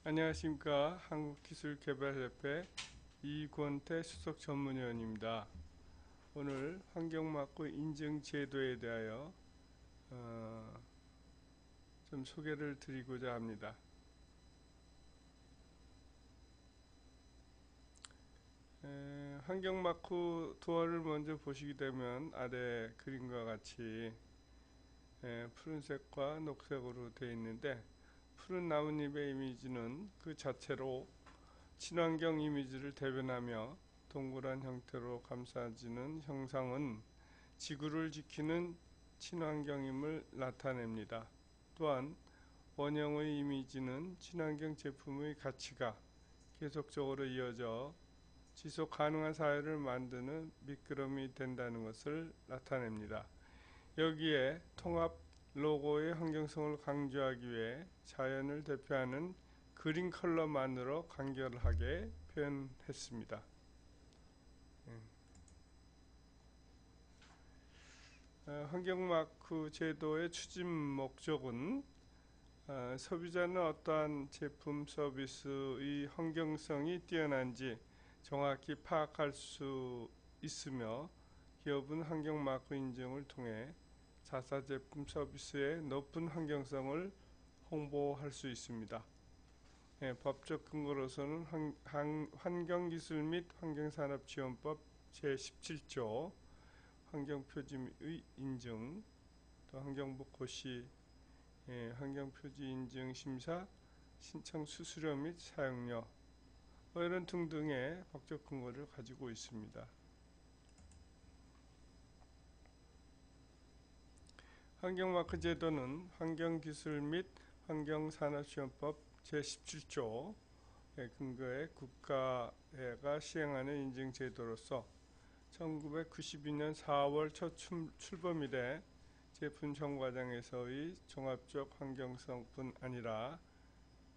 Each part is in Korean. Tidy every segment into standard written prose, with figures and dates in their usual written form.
안녕하십니까. 한국기술개발협회 이권태 수석 전문위원입니다. 오늘 환경마크 인증제도에 대하여 좀 소개를 드리고자 합니다. 환경마크 도어를 먼저 보시게 되면 아래 그림과 같이 푸른색과 녹색으로 되어 있는데, 푸른 나뭇잎의 이미지는 그 자체로 친환경 이미지를 대변하며 동그란 형태로 감싸지는 형상은 지구를 지키는 친환경임을 나타냅니다. 또한 원형의 이미지는 친환경 제품의 가치가 계속적으로 이어져 지속 가능한 사회를 만드는 미끄럼이 된다는 것을 나타냅니다. 여기에 통합 로고의 환경성을 강조하기 위해 자연을 대표하는 그린 컬러만으로 간결하게 표현했습니다. 환경마크 제도의 추진 목적은 소비자는 어떠한 제품 서비스의 환경성이 뛰어난지 정확히 파악할 수 있으며, 기업은 환경마크 인증을 통해 자사 제품 서비스의 높은 환경성을 홍보할 수 있습니다. 법적 근거로서는 환경기술 및 환경산업지원법 제17조 환경표지의 인증, 또 환경부 고시 환경표지 인증 심사 신청 수수료 및 사용료 이런 등등의 법적 근거를 가지고 있습니다. 환경마크 제도는 환경기술 및 환경산업지원법 제17조 근거에 국가가 시행하는 인증제도로서 1992년 4월 첫 출범일에 제품 정과장에서의 종합적 환경성뿐 아니라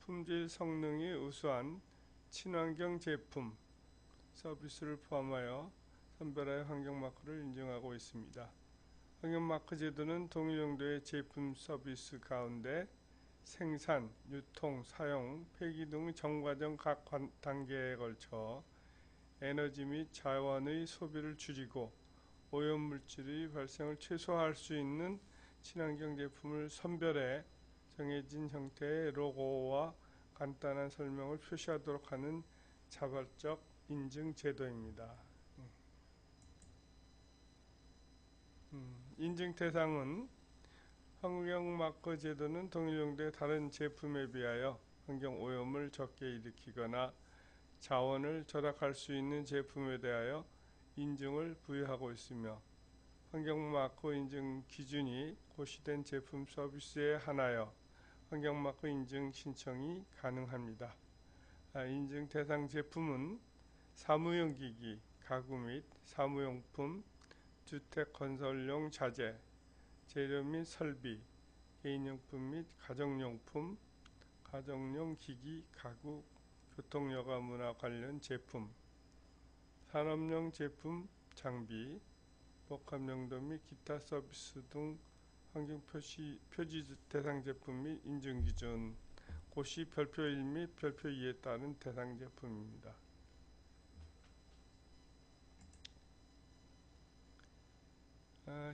품질 성능이 우수한 친환경 제품 서비스를 포함하여 선별하여 환경마크를 인증하고 있습니다. 환경마크 제도는 동일 용도의 제품 서비스 가운데 생산, 유통, 사용, 폐기 등 정과정 각 단계에 걸쳐 에너지 및 자원의 소비를 줄이고 오염물질의 발생을 최소화할 수 있는 친환경 제품을 선별해 정해진 형태의 로고와 간단한 설명을 표시하도록 하는 자발적 인증 제도입니다. 인증 대상은 환경마크 제도는 동일 용도의 다른 제품에 비하여 환경 오염을 적게 일으키거나 자원을 절약할 수 있는 제품에 대하여 인증을 부여하고 있으며, 환경마크 인증 기준이 고시된 제품 서비스에 한하여 환경마크 인증 신청이 가능합니다. 인증 대상 제품은 사무용 기기, 가구 및 사무용품, 주택 건설용 자재, 재료 및 설비, 개인용품 및 가정용품, 가정용 기기, 가구, 교통여가 문화 관련 제품, 산업용 제품, 장비, 복합용도 및 기타 서비스 등 환경표지 대상 제품 및 인증기준, 고시 별표 1 및 별표 2에 따른 대상 제품입니다.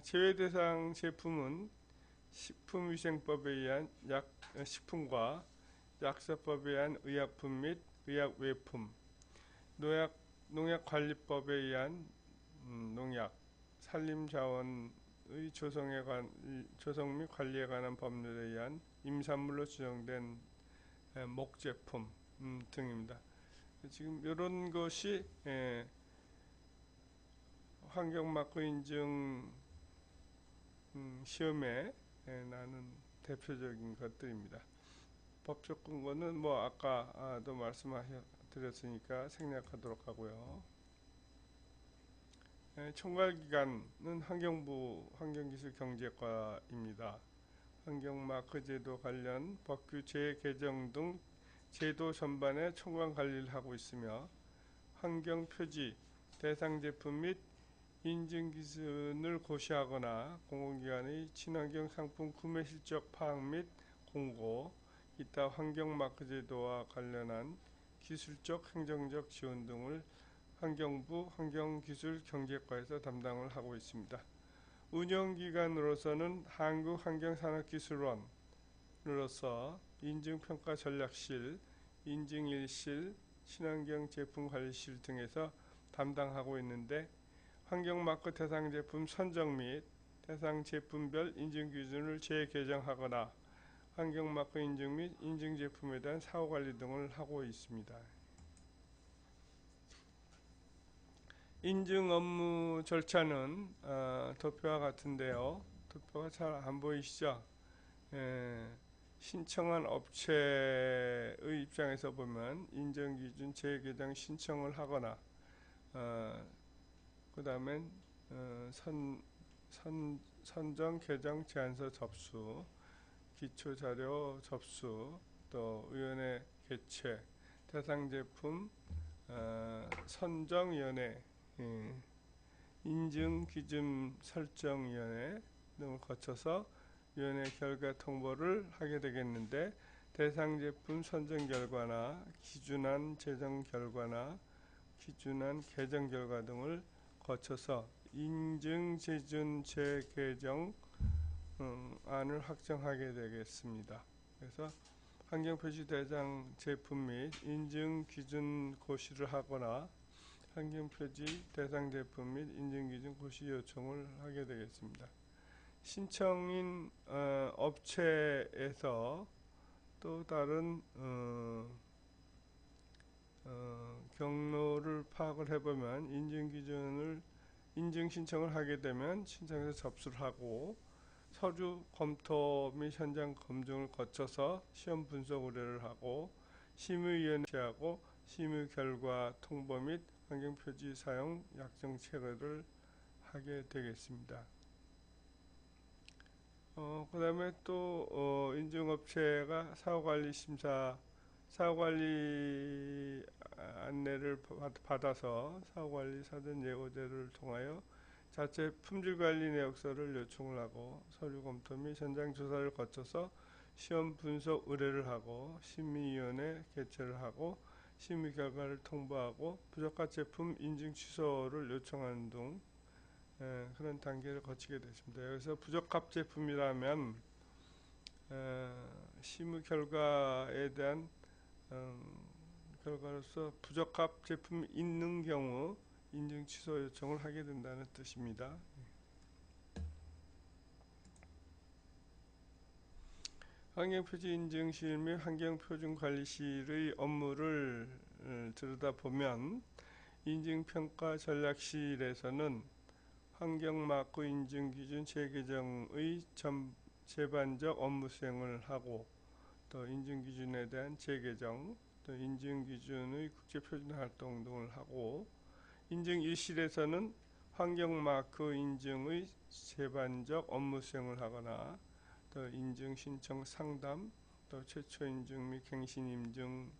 제외 대상 제품은 식품위생법에 의한 식품과 약사법에 의한 의약품 및 의약외품, 농약관리법에 의한 농약, 산림자원의 조성 및 관리에 관한 법률에 의한 임산물로 지정된 목제품 등입니다. 지금 이런 것이 환경마크 인증 시험에 나는 대표적인 것들입니다. 법적 근거는 뭐 아까도 말씀드렸으니까 생략하도록 하고요. 총괄기관은 환경부 환경기술경제과입니다. 환경마크 제도 관련 법규 재개정 등 제도 전반의 총괄 관리를 하고 있으며, 환경표지 대상 제품 및 인증기준을 고시하거나 공공기관의 친환경 상품 구매 실적 파악 및 공고, 기타 환경마크 제도와 관련한 기술적, 행정적 지원 등을 환경부 환경기술경제과에서 담당을 하고 있습니다. 운영기관으로서는 한국환경산업기술원으로서 인증평가전략실, 인증일실, 친환경 제품관리실 등에서 담당하고 있는데, 환경마크 대상 제품 선정 및 대상 제품별 인증 기준을 재개정하거나 환경마크 인증 및 인증 제품에 대한 사후관리 등을 하고 있습니다. 인증 업무 절차는 도표와 같은데요. 도표가 잘 안 보이시죠? 신청한 업체의 입장에서 보면 인증기준 재개정 신청을 하거나 그 다음엔 선정 개정 제안서 접수, 기초자료 접수, 또 위원회 개최, 대상 제품 선정위원회, 인증기준 설정위원회 등을 거쳐서 위원회 결과 통보를 하게 되겠는데, 대상 제품 선정 결과나 기준안 제정 결과나 기준안 개정 결과 등을 거쳐서 인증 기준 재개정 안을 확정하게 되겠습니다. 그래서 환경표시 대상 제품 및 인증 기준 고시를 하거나 환경표시 대상 제품 및 인증 기준 고시 요청을 하게 되겠습니다. 신청인 업체에서 또 다른 경로를 파악을 해보면 인증 신청을 하게 되면 신청해서 접수를 하고 서류 검토 및 현장 검증을 거쳐서 시험 분석 의뢰를 하고 심의위원회하고 심의 결과 통보 및 환경표지 사용 약정 체결을 하게 되겠습니다. 그 다음에 또 인증업체가 사후관리 안내를 받아서 사후관리 사전 예고제를 통하여 자체 품질관리 내역서를 요청을 하고 서류 검토 및 현장 조사를 거쳐서 시험 분석 의뢰를 하고 심의위원회 개최를 하고 심의 결과를 통보하고 부적합 제품 인증 취소를 요청하는 등 그런 단계를 거치게 됐습니다. 여기서 부적합 제품이라면 심의 결과에 대한 결과로서 부적합 제품이 있는 경우 인증 취소 요청을 하게 된다는 뜻입니다. 환경표지 인증실 및 환경표준관리실의 업무를 들여다보면 인증평가 전략실에서는 환경마크 인증기준 재개정의 제반적 업무 수행을 하고, 또 인증기준에 대한 재개정, 또 인증기준의 국제표준 활동 등을 하고, 인증일실에서는 환경마크 인증의 제반적 업무 수행을 하거나, 또 인증신청 상담, 또 최초 인증 및 갱신 인증,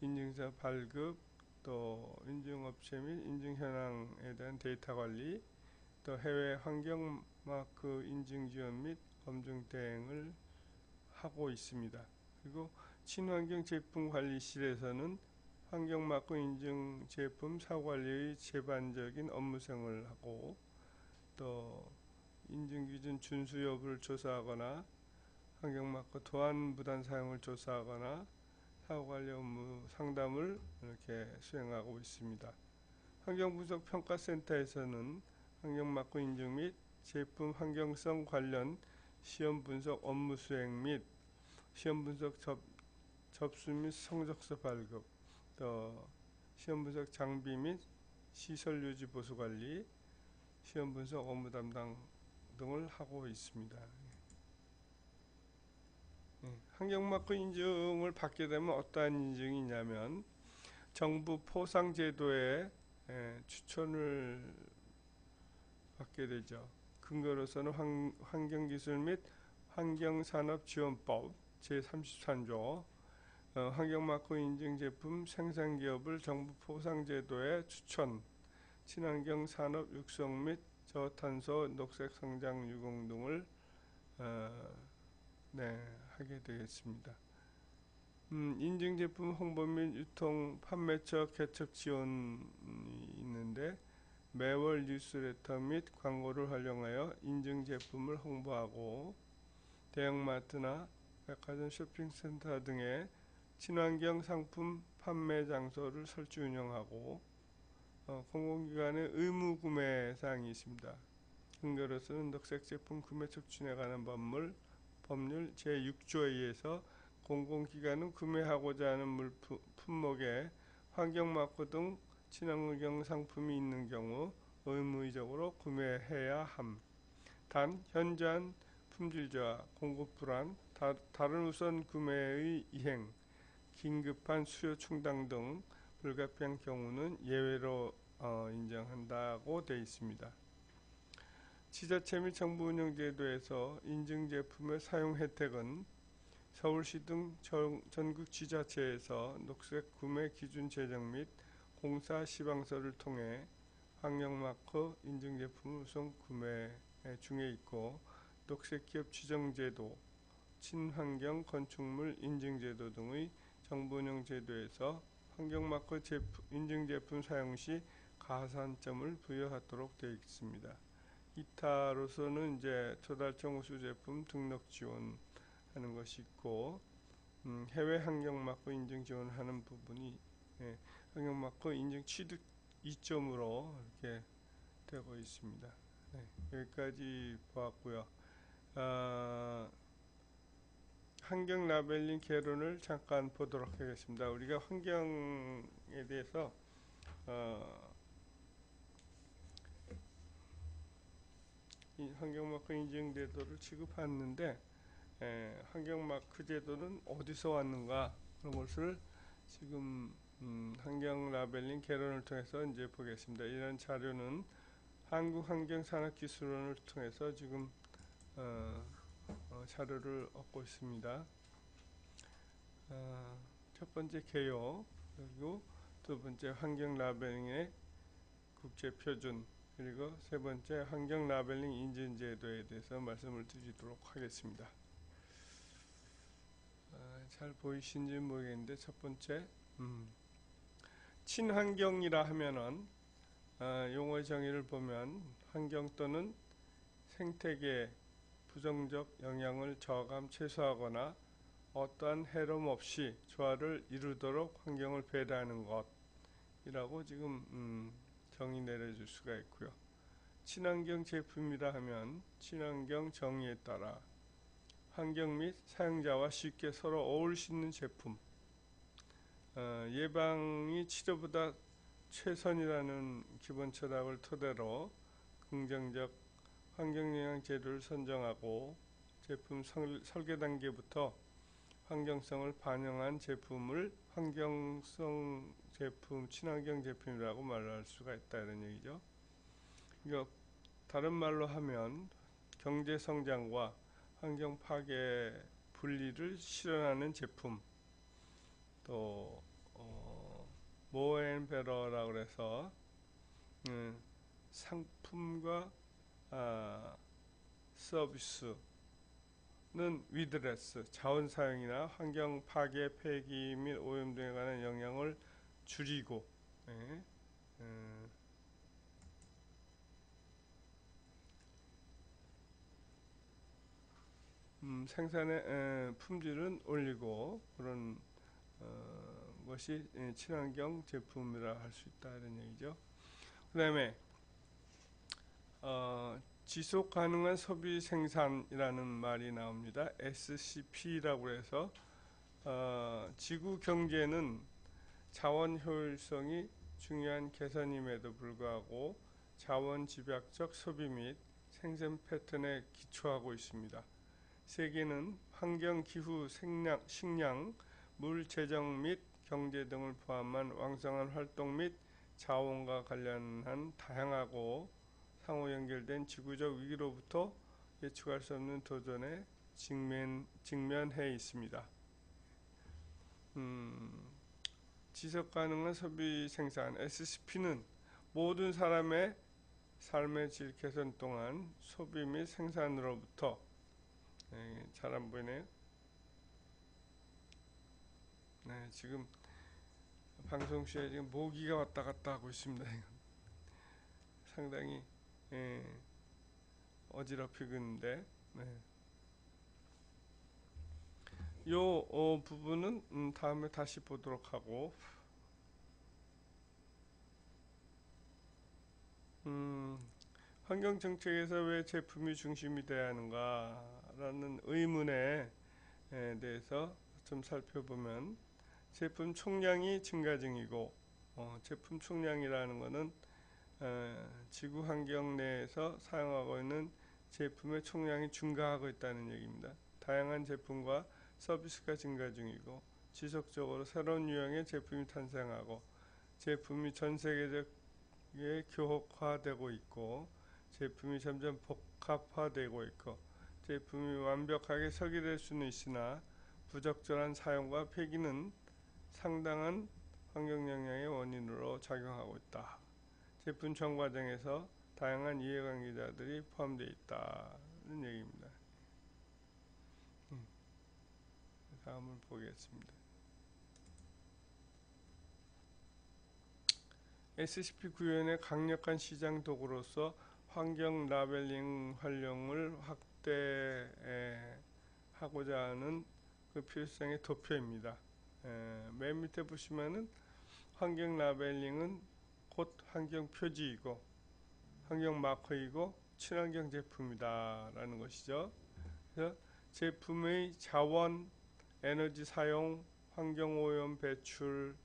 인증서 발급, 또 인증업체 및 인증 현황에 대한 데이터 관리, 또 해외 환경마크 인증 지원 및 검증 대행을 하고 있습니다. 그리고 친환경 제품관리실에서는 환경마크 인증 제품 사후관리의 제반적인 업무 수행을 하고, 또 인증기준 준수 여부를 조사하거나 환경마크 도안 부단 사용을 조사하거나 사후관리 업무 상담을 이렇게 수행하고 있습니다. 환경분석평가센터에서는 환경마크 인증 및 제품 환경성 관련 시험 분석 업무 수행 및 시험 분석 접수 및 성적서 발급, 또 시험 분석 장비 및 시설 유지 보수 관리, 시험 분석 업무 담당 등을 하고 있습니다. 환경마크 인증을 받게 되면 어떠한 인증이 있냐면, 정부 포상제도에 추천을 받게 되죠. 근거로서는 환경기술 및 환경산업지원법 제33조 환경마크 인증 제품 생산기업을 정부 포상제도에 추천, 친환경 산업 육성 및 저탄소 녹색 성장 유공 등을 하게 되겠습니다. 인증제품 홍보 및 유통 판매처 개척 지원이 있는데 매월 뉴스레터 및 광고를 활용하여 인증제품을 홍보하고 대형마트나 백화점 쇼핑센터 등의 친환경 상품 판매 장소를 설치 운영하고 공공기관의 의무 구매 사항이 있습니다. 근거로서는 녹색 제품 구매 촉진에 관한 법률 제6조에 의해서 공공기관은 구매하고자 하는 품목에 환경마크 등 친환경 상품이 있는 경우 의무적으로 구매해야 함. 단 현저한 품질 저하, 공급 불안, 다른 우선 구매의 이행, 긴급한 수요 충당 등 불가피한 경우는 예외로 인정한다고 되어 있습니다. 지자체 및 정부 운영 제도에서 인증제품의 사용 혜택은 서울시 등 전국 지자체에서 녹색 구매 기준 제정 및 공사 시방서를 통해 환경마크 인증제품 우선 구매 중에 있고 녹색 기업 지정제도, 친환경 건축물 인증제도 등의 정부 운영 제도에서 환경마크 인증제품 사용 시 가산점을 부여하도록 되어 있습니다. 기타로서는 이제 초달청 우수 제품 등록 지원하는 것이 있고 해외 환경마크 인증 지원하는 부분이 환경마크 인증 취득 이점으로 이렇게 되고 있습니다. 여기까지 보았고요. 환경 라벨링 개론을 잠깐 보도록 하겠습니다. 우리가 환경에 대해서 환경마크 인증 제도를 취급하는데 환경마크 제도는 어디서 왔는가 그런 것을 지금 환경 라벨링 개론을 통해서 이제 보겠습니다. 이런 자료는 한국환경산업기술원을 통해서 지금 자료를 얻고 있습니다. 첫 번째 개요, 그리고 두 번째 환경 라벨링의 국제 표준, 그리고 세 번째 환경 라벨링 인증 제도에 대해서 말씀을 드리도록 하겠습니다. 잘 보이신지 모르겠는데 첫 번째 친환경이라 하면은 용어 정의를 보면 환경 또는 생태계에 부정적 영향을 저감 최소화하거나 어떠한 해로움 없이 조화를 이루도록 환경을 배려하는 것이라고 지금 정의 내려줄 수가 있고요. 친환경 제품이라 하면 친환경 정의에 따라 환경 및 사용자와 쉽게 서로 어울릴 수 있는 제품, 예방이 치료보다 최선이라는 기본 철학을 토대로 긍정적 환경영향 재료를 선정하고 제품 설계 단계부터 환경성을 반영한 제품을 환경성 제품, 친환경 제품이라고 말할 수가 있다 이런 얘기죠. 그러니까 다른 말로 하면 경제 성장과 환경 파괴 분리를 실현하는 제품, 또 모앤베러라고 해서 상품과 서비스는 위드레스, 자원 사용이나 환경 파괴, 폐기 및 오염 등에 관한 영향을 줄이고 생산의 품질은 올리고 그런 것이 친환경 제품이라 할 수 있다 이런 얘기죠. 그 다음에 지속 가능한 소비 생산이라는 말이 나옵니다. SCP라고 해서 지구 경제는 자원 효율성이 중요한 개선임에도 불구하고 자원 집약적 소비 및 생산 패턴에 기초하고 있습니다. 세계는 환경, 기후, 식량, 물 재정 및 경제 등을 포함한 왕성한 활동 및 자원과 관련한 다양하고 상호 연결된 지구적 위기로부터 예측할 수 없는 도전에 직면해 있습니다. 지속 가능한 소비 생산 SCP는 모든 사람의 삶의 질 개선 동안 소비 및 생산으로부터 잘 안 보이네요. 지금 방송 시에 지금 모기가 왔다 갔다 하고 있습니다. 상당히 예, 어지럽히는데 요 부분은 다음에 다시 보도록 하고 환경정책에서 왜 제품이 중심이 돼야 하는가라는 의문에 대해서 좀 살펴보면 제품 총량이 증가 중이고 제품 총량이라는 것은 지구 환경 내에서 사용하고 있는 제품의 총량이 증가하고 있다는 얘기입니다. 다양한 제품과 서비스가 증가 중이고 지속적으로 새로운 유형의 제품이 탄생하고 제품이 전 세계적에 교역화되고 있고 제품이 점점 복합화되고 있고 제품이 완벽하게 설계될 수는 있으나 부적절한 사용과 폐기는 상당한 환경 영향의 원인으로 작용하고 있다. 제품 전 과정에서 다양한 이해관계자들이 포함되어 있다는 얘기입니다. 다음을 보겠습니다. SCP 구현의 강력한 시장 도구로서 환경 라벨링 활용을 확대하고자 하는 그 필요성의 도표입니다. 맨 밑에 보시면은 환경 라벨링은 곧 환경 표지이고 환경 마커이고 친환경 제품이다 라는 것이죠. 그래서 제품의 자원, 에너지 사용, 환경오염 배출,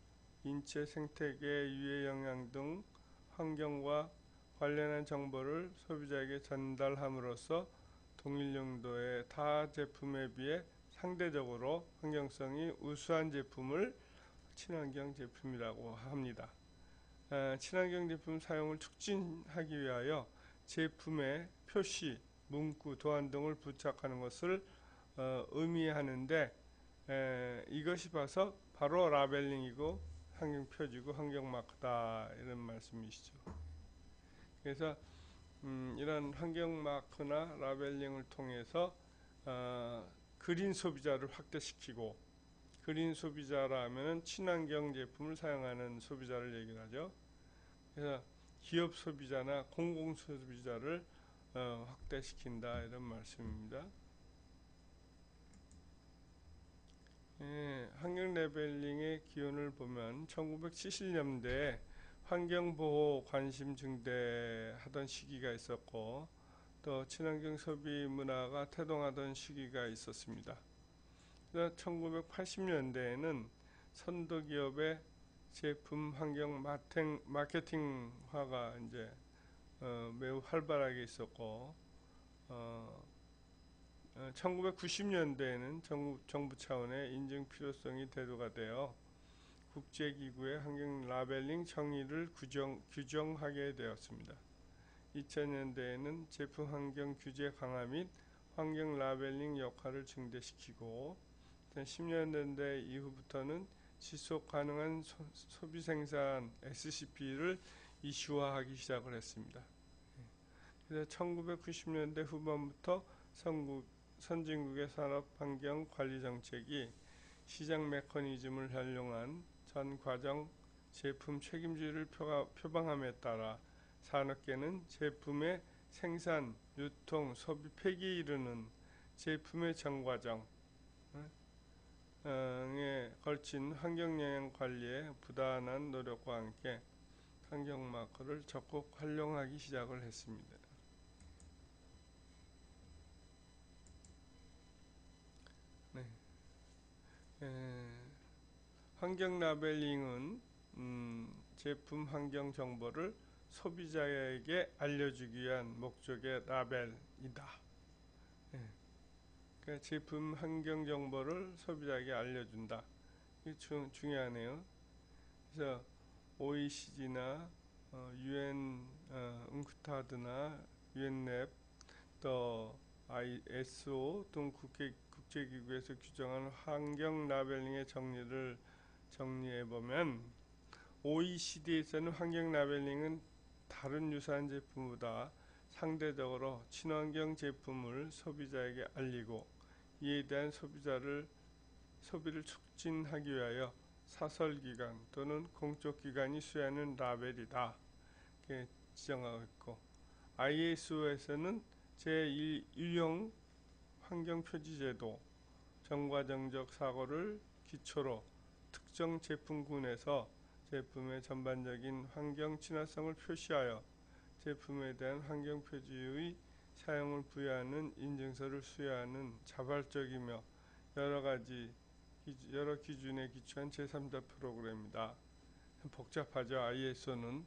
인체 생태계 유해 영향 등 환경과 관련한 정보를 소비자에게 전달함으로써 동일 용도의 타 제품에 비해 상대적으로 환경성이 우수한 제품을 친환경 제품이라고 합니다. 친환경 제품 사용을 촉진하기 위하여 제품에 표시, 문구, 도안 등을 부착하는 것을 의미하는데 이것이 바로 라벨링이고 환경 표지고 환경 마크다 이런 말씀이시죠. 그래서 이런 환경 마크나 라벨링을 통해서 그린 소비자를 확대시키고 그린 소비자라면 친환경 제품을 사용하는 소비자를 얘기를 하죠. 그래서 기업 소비자나 공공 소비자를 확대시킨다 이런 말씀입니다. 환경 레벨링의 기원을 보면 1970년대에 환경보호 관심 증대하던 시기가 있었고 또 친환경 소비 문화가 태동하던 시기가 있었습니다. 1980년대에는 선도기업의 제품 환경 마케팅화가 이제 매우 활발하게 있었고 1990년대에는 정부 차원의 인증 필요성이 대두가 되어 국제기구의 환경 라벨링 정의를 규정하게 되었습니다. 2000년대에는 제품 환경 규제 강화 및 환경 라벨링 역할을 증대시키고 10년대 이후부터는 지속 가능한 소비 생산 SCP를 이슈화하기 시작을 했습니다. 그래서 1990년대 후반부터 선진국의 산업 환경 관리 정책이 시장 메커니즘을 활용한 전 과정 제품 책임주의를 표방함에 따라 산업계는 제품의 생산, 유통, 소비, 폐기에 이르는 제품의 전 과정에 걸친 환경영향 관리에 부단한 노력과 함께 환경 마커를 적극 활용하기 시작을 했습니다. 환경 라벨링은 제품 환경 정보를 소비자에게 알려주기 위한 목적의 라벨이다. 그러니까 제품 환경 정보를 소비자에게 알려준다. 이게 중요하네요. 그래서 OECD나 UN 웅크타드나 UNEP 또 ISO 등 국제기구에서 규정한 환경 라벨링의 정리를 정리해보면 OECD에서는 환경 라벨링은 다른 유사한 제품보다 상대적으로 친환경 제품을 소비자에게 알리고 이에 대한 소비를 촉진하기 위하여 사설기관 또는 공적기관이 수여하는 라벨이다. 이렇게 지정하고 있고, ISO에서는 제1유형 환경표지제도 정과정적 사고를 기초로 특정 제품군에서 제품의 전반적인 환경 친화성을 표시하여 제품에 대한 환경 표지의 사용을 부여하는 인증서를 수여하는 자발적이며 여러 기준에 기초한 제3자 프로그램이다. 복잡하죠, ISO는.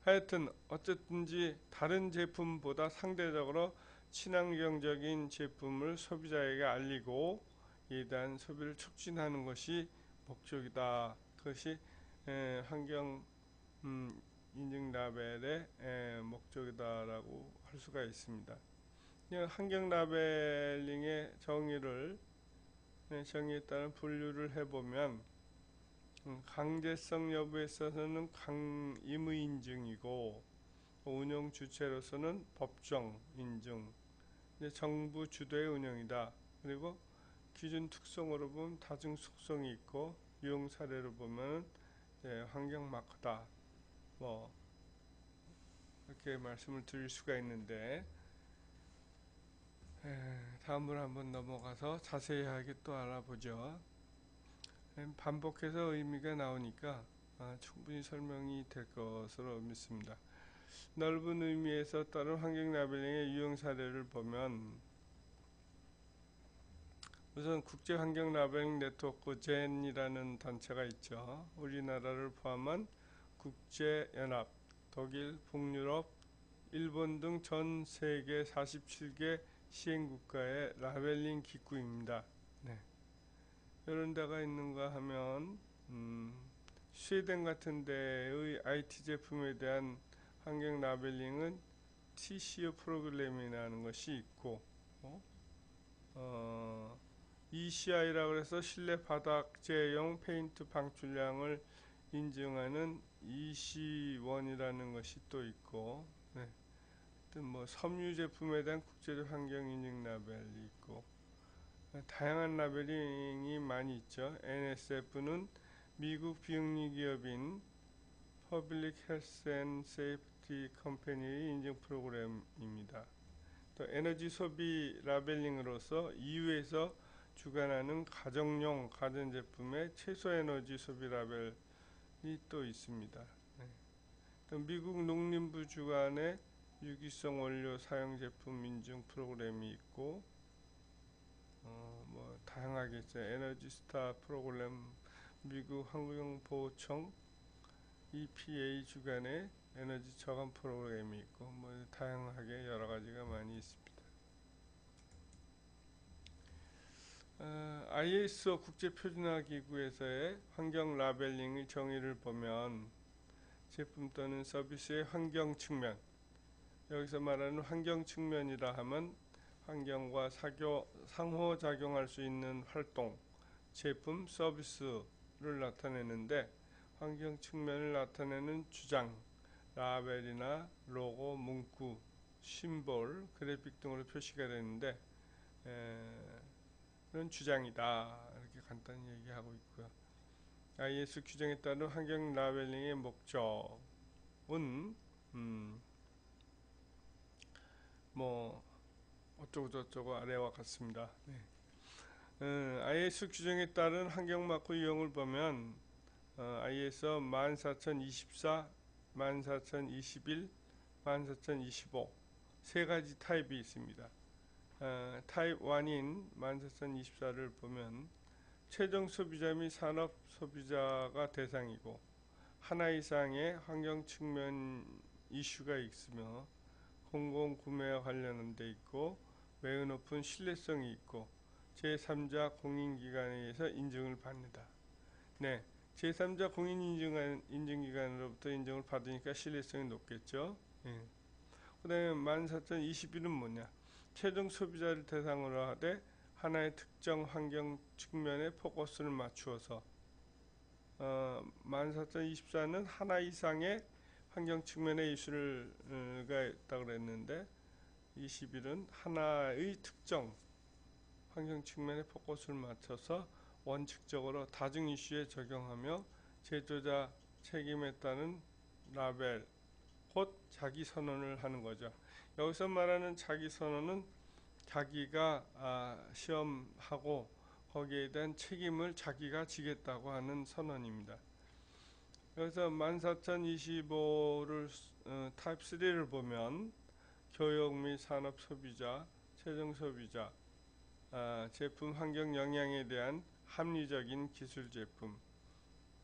하여튼 어쨌든지 다른 제품보다 상대적으로 친환경적인 제품을 소비자에게 알리고 이에 대한 소비를 촉진하는 것이 목적이다. 그것이 환경 인증 라벨의 목적이다라고 할 수가 있습니다. 환경 라벨링의 정의에 따른 분류를 해보면 강제성 여부에 있어서는 임의 인증이고, 운영 주체로서는 법정 인증, 정부 주도의 운영이다. 그리고 기준 특성으로 보면 다중 속성이 있고, 유용 사례로 보면 환경 마크다. 뭐 이렇게 말씀을 드릴 수가 있는데, 다음으로 한번 넘어가서 자세하게 또 알아보죠. 반복해서 의미가 나오니까 충분히 설명이 될 것으로 믿습니다. 넓은 의미에서 따른 환경 라벨링의 유형 사례를 보면, 우선 국제환경 라벨링 네트워크 젠이라는 단체가 있죠. 우리나라를 포함한 국제연합, 독일, 북유럽, 일본 등 전 세계 47개 시행국가의 라벨링 기구입니다. 이런 데가 있는가 하면 스웨덴 같은 데의 IT 제품에 대한 환경 라벨링은 TCO 프로그램이라는 것이 있고, ECI라고 해서 실내 바닥재용 페인트 방출량을 인증하는 EC1이라는 것이 또 있고, 뭐 섬유 제품에 대한 국제적 환경 인증 라벨이 있고, 다양한 라벨링이 많이 있죠. NSF는 미국 비영리 기업인 Public Health and Safety Company의 인증 프로그램입니다. 또 에너지 소비 라벨링으로서 EU에서 주관하는 가정용 가전제품의 최소 에너지 소비 라벨이 또 있습니다. 또 미국 농림부 주관의 유기성 원료 사용 제품 인증 프로그램이 있고, 뭐 다양하게 있죠. 에너지 스타 프로그램, 미국 환경보호청 EPA 주관의 에너지 저감 프로그램이 있고, 뭐 다양하게 여러 가지가 많이 있습니다. ISO 국제표준화기구에서의 환경 라벨링의 정의를 보면, 제품 또는 서비스의 환경 측면, 여기서 말하는 환경 측면이라 하면 환경과 상호작용할 수 있는 활동, 제품, 서비스를 나타내는데, 환경 측면을 나타내는 주장, 라벨이나 로고, 문구, 심볼, 그래픽 등으로 표시가 되는데, 그런 주장이다. 이렇게 간단히 얘기하고 있고요. IS 규정에 따른 환경 라벨링의 목적은 뭐 어쩌고저쩌고 아래와 같습니다. IS 규정에 따른 환경 마크 유형을 보면 IS 14024, 14021, 14025 세 가지 타입이 있습니다. 타입 1인 14024를 보면 최종 소비자 및 산업 소비자가 대상이고, 하나 이상의 환경 측면 이슈가 있으며 공공 구매와 관련돼 있고, 매우 높은 신뢰성이 있고, 제3자 공인기관에 의해서 인증을 받는다. 제3자 공인 인증기관으로부터 인증을 받으니까 신뢰성이 높겠죠. 그 다음에 14021은 뭐냐? 최종 소비자를 대상으로 하되 하나의 특정 환경 측면에 포커스를 맞추어서 14024는 하나 이상의 환경 측면의 이슈가 있다고 그랬는데, 21은 하나의 특정 환경 측면에 포커스를 맞춰서 원칙적으로 다중 이슈에 적용하며 제조자 책임에 따른 라벨 곧 자기 선언을 하는 거죠. 여기서 말하는 자기 선언은 자기가 시험하고 거기에 대한 책임을 자기가 지겠다고 하는 선언입니다. 그래서 14025를 타입 3를 보면 교육 및 산업 소비자, 최종 소비자, 제품 환경 영향에 대한 합리적인 기술 제품,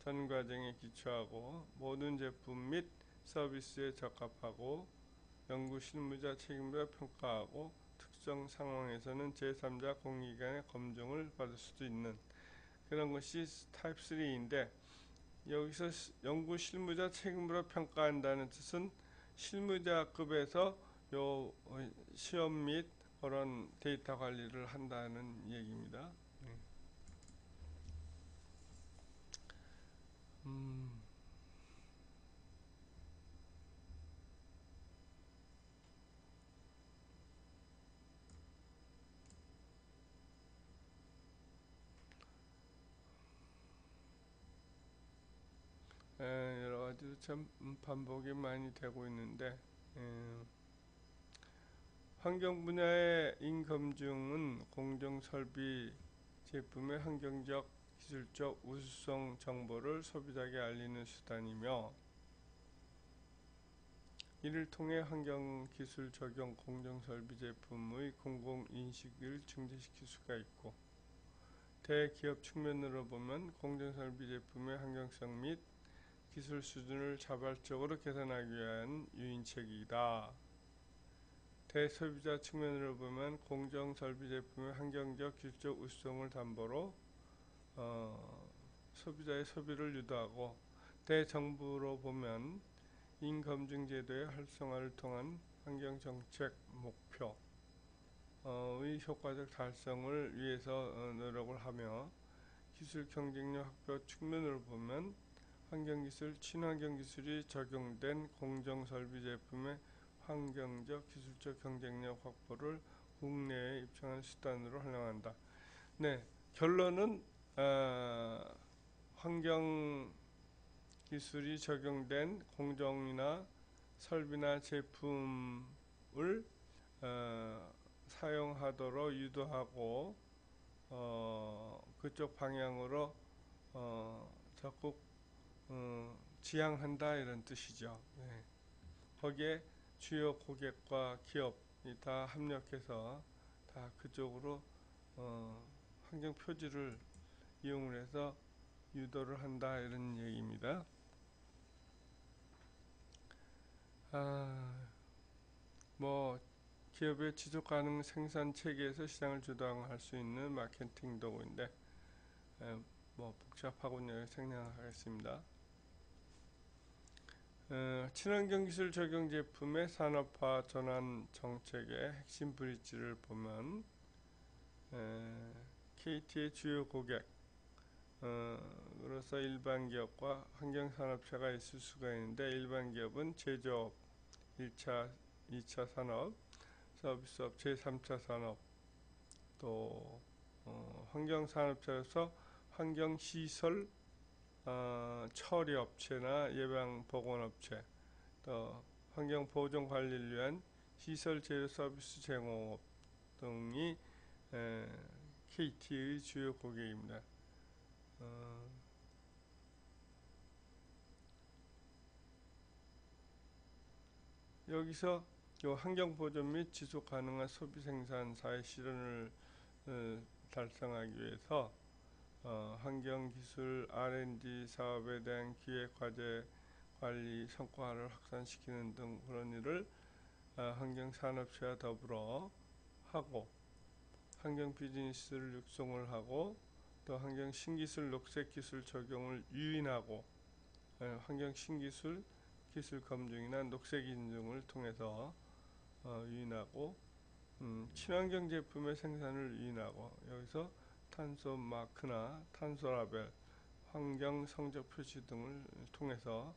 전 과정에 기초하고 모든 제품 및 서비스에 적합하고 연구 실무자 책임자 평가하고 특정 상황에서는 제3자 공기관의 검증을 받을 수도 있는 그런 것이 타입 3인데, 여기서 연구 실무자 책임으로 평가한다는 뜻은 실무자급에서 요 시험 및 그런 데이터 관리를 한다는 얘기입니다. 여러 가지로 참 반복이 많이 되고 있는데, 환경 분야의 인검증은 공정설비 제품의 환경적, 기술적 우수성 정보를 소비자에게 알리는 수단이며, 이를 통해 환경기술 적용 공정설비 제품의 공공인식을 증대시킬 수가 있고, 대기업 측면으로 보면 공정설비 제품의 환경성 및 기술 수준을 자발적으로 개선하기 위한 유인책이다. 대소비자 측면으로 보면 공정설비 제품의 환경적, 기술적 우수성을 담보로 소비자의 소비를 유도하고, 대정부로 보면 인검증 제도의 활성화를 통한 환경정책 목표의 효과적 달성을 위해서 노력을 하며, 기술 경쟁력 확보 측면으로 보면 환경기술, 친환경기술이 적용된 공정설비 제품의 환경적, 기술적 경쟁력 확보를 국내에 입증하는 수단으로 활용한다. 네, 결론은 환경 기술이 적용된 공정이나 설비나 제품을 사용하도록 유도하고 그쪽 방향으로 적극 지향한다, 이런 뜻이죠. 네. 거기에 주요 고객과 기업이 다 합력해서 다 그쪽으로 환경 표지를 이용을 해서 유도를 한다, 이런 얘기입니다. 뭐 기업의 지속 가능 생산 체계에서 시장을 주도할 수 있는 마케팅 도구인데, 뭐 복잡하군요. 생략하겠습니다. 친환경 기술 적용 제품의 산업화 전환 정책의 핵심 브릿지를 보면, KT의 주요 고객, 그래서 일반 기업과 환경 산업체가 있을 수가 있는데, 일반 기업은 제조업, 1차, 2차 산업, 서비스업, 제3차 산업, 또 환경 산업체에서 환경시설 처리업체나 예방보건업체, 또 환경보존관리를 위한 시설 제휴 서비스 제공업 등이 KT의 주요 고객입니다. 여기서 요 환경보존 및 지속가능한 소비생산사의 실현을 달성하기 위해서 환경기술 R&D 사업에 대한 기획과제 관리 성과를 확산시키는 등 그런 일을 환경산업체와 더불어 하고, 환경 비즈니스를 육성을 하고, 또 환경 신기술, 녹색기술 적용을 유인하고, 환경 신기술, 기술 검증이나 녹색 인증을 통해서 유인하고, 친환경 제품의 생산을 유인하고, 여기서 탄소 마크나 탄소 라벨, 환경 성적 표시 등을 통해서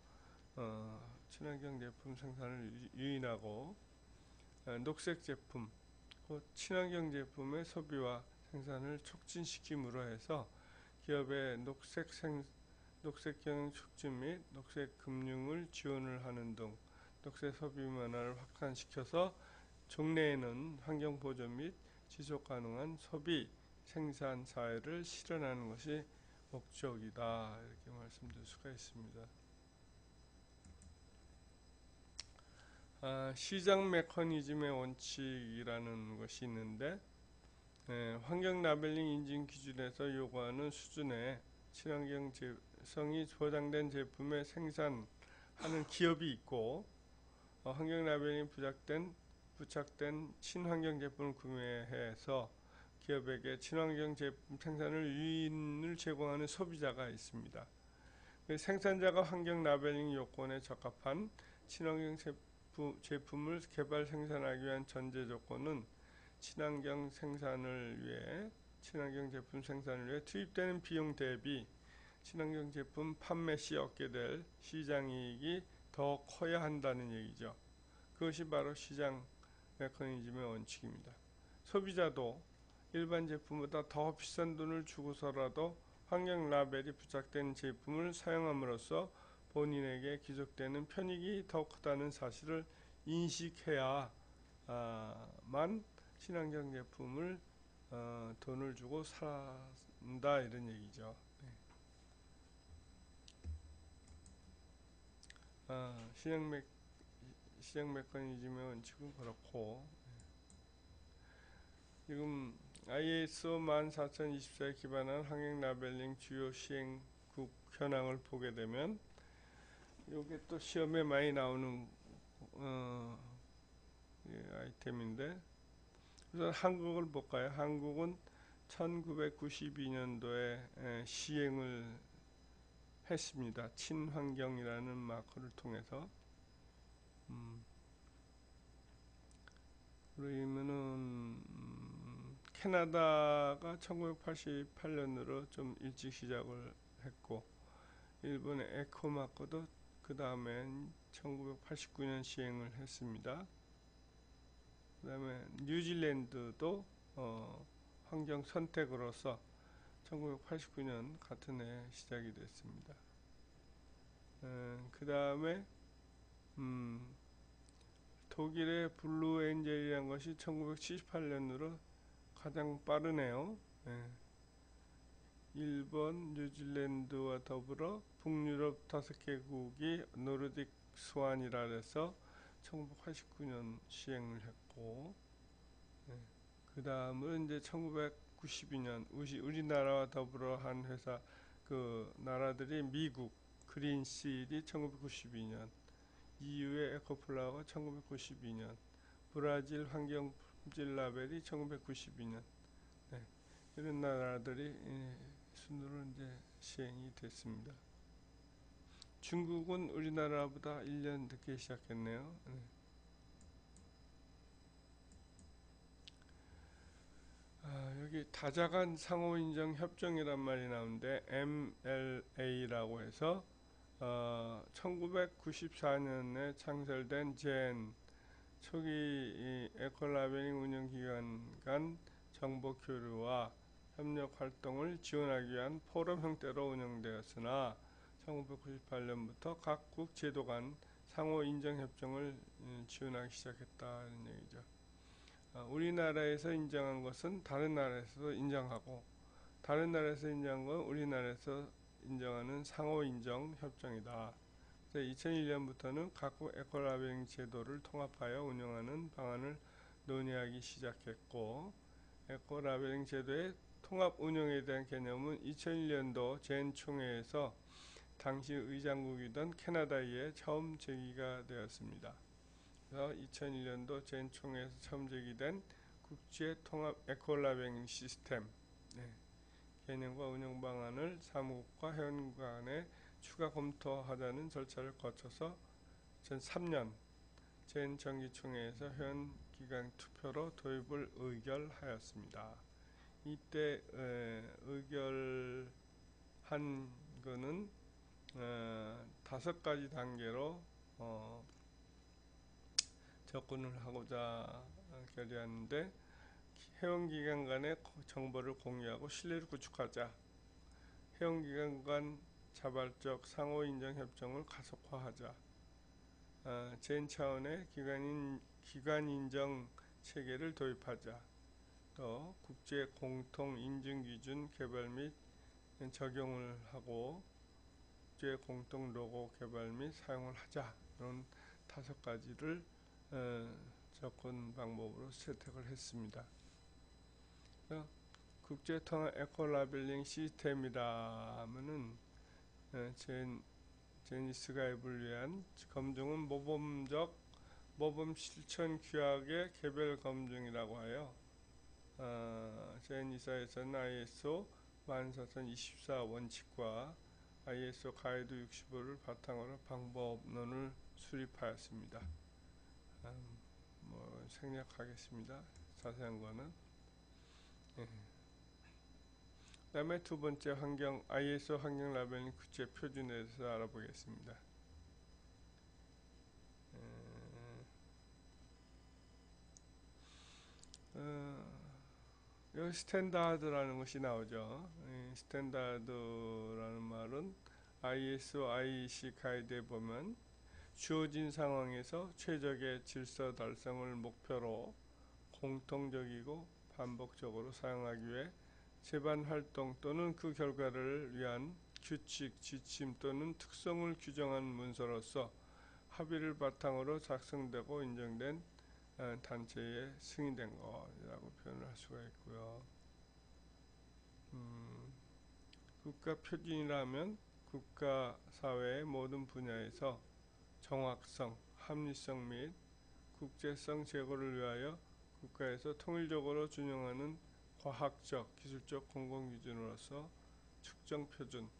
친환경 제품 생산을 유인하고, 녹색 제품, 친환경 제품의 소비와 생산을 촉진시킴으로 해서 기업의 녹색 경영 촉진 및 녹색 금융을 지원을 하는 등 녹색 소비 문화를 확산시켜서 종래에는 환경 보전 및 지속 가능한 소비 생산 사회를 실현하는 것이 목적이다. 이렇게 말씀드릴 수가 있습니다. 시장 메커니즘의 원칙이라는 것이 있는데 환경 라벨링 인증 기준에서 요구하는 수준의 친환경성이 보장된 제품의 생산하는 기업이 있고 환경 라벨링 부착된 친환경 제품을 구매해서 기업에게 친환경 제품 생산을 유인을 제공하는 소비자가 있습니다. 생산자가 환경 라벨링 요건에 적합한 친환경 제품을 개발 생산하기 위한 전제 조건은 친환경 제품 생산을 위해 투입되는 비용 대비 친환경 제품 판매 시 얻게 될 시장이익이 더 커야 한다는 얘기죠. 그것이 바로 시장 메커니즘의 원칙입니다. 소비자도 일반 제품보다 더 비싼 돈을 주고서라도 환경 라벨이 부착된 제품을 사용함으로써 본인에게 귀속되는 편익이 더 크다는 사실을 인식해야만 친환경 제품을 돈을 주고 산다 이런 얘기죠. 시장 메커니즘의 원칙은 그렇고 지금 ISO 14024에 기반한 환경 라벨링 주요 시행국 현황을 보게 되면 이게 또 시험에 많이 나오는 아이템인데 우선 한국을 볼까요? 한국은 1992년도에 시행을 했습니다. 친환경이라는 마크를 통해서 그러면은 캐나다가 1988년으로 좀 일찍 시작을 했고 일본의 에코마크도 그 다음에 1989년 시행을 했습니다. 그 다음에 뉴질랜드도 환경 선택으로서 1989년 같은 해 시작이 됐습니다. 그 다음에 독일의 블루 엔젤이라는 것이 1978년으로 가장 빠르네요. 일본, 뉴질랜드와 더불어 북유럽 5개국이 노르딕 스완이라 해서 1989년 시행을 했고 그 다음은 이제 1992년 우리나라와 더불어 한 회사 그 나라들이 미국 그린실이 1992년 EU의 에코플라워가 1992년 브라질 환경품질 라벨이 1992년 이런 나라들이 순으로 이제 시행이 됐습니다. 중국은 우리나라보다 1년 늦게 시작했네요. 여기 다자간 상호인정 협정이란 말이 나오는데 MLA라고 해서 1994년에 창설된 젠 초기 에코라벨링 운영기관 간 정보 교류와 협력 활동을 지원하기 위한 포럼 형태로 운영되었으나 1998년부터 각국 제도 간 상호 인정 협정을 지원하기 시작했다는 얘기죠. 우리나라에서 인정한 것은 다른 나라에서도 인정하고 다른 나라에서 인정한 건 우리나라에서 인정하는 상호 인정 협정이다. 2001년부터는 각국 에코라벨링 제도를 통합하여 운영하는 방안을 논의하기 시작했고 에코라벨링 제도의 통합 운영에 대한 개념은 2001년도 젠 총회에서 당시 의장국이던 캐나다에 처음 제기가 되었습니다. 그래서 2001년도 젠 총회에서 처음 제기된 국제 통합 에코라벨링 시스템 개념과 운영 방안을 사무국과 회원 간에 추가 검토하자는 절차를 거쳐서 2003년 젠 정기총회에서 회원 기관 투표로 도입을 의결하였습니다. 이때 의결한 거는 5가지 단계로 접근을 하고자 결의하는데 회원기관 간의 정보를 공유하고 신뢰를 구축하자. 회원기관 간 자발적 상호인정 협정을 가속화하자. 젠 차원의 기관 인정 체계를 도입하자. 또 국제 공통 인증 기준 개발 및 적용을 하고 국제 공통 로고 개발 및 사용을 하자. 이런 5가지를 접근 방법으로 채택을 했습니다. 국제 통합 에코 라벨링 시스템이라 하면은 제니스가 앱을 위한 검증은 모범 실천 규약의 개별 검증이라고 하여 제니사에서는 ISO 14024 원칙과 ISO 가이드 65를 바탕으로 방법론을 수립하였습니다. 생략하겠습니다. 자세한 거는. 예. 그 다음에 두 번째 ISO 환경 라벨링 국제 표준에 대해서 알아보겠습니다. 여기 스탠다드라는 것이 나오죠. 스탠다드라는 말은 ISO, IEC 가이드에 보면 주어진 상황에서 최적의 질서 달성을 목표로 공통적이고 반복적으로 사용하기 위해 제반 활동 또는 그 결과를 위한 규칙, 지침 또는 특성을 규정한 문서로서 합의를 바탕으로 작성되고 인정된 단체에 승인된 것이라고 표현을 할 수가 있고요. 국가 표준이라면 국가 사회의 모든 분야에서 정확성, 합리성 및 국제성 제고를 위하여 국가에서 통일적으로 준용하는 과학적, 기술적 공공기준으로서 측정 표준,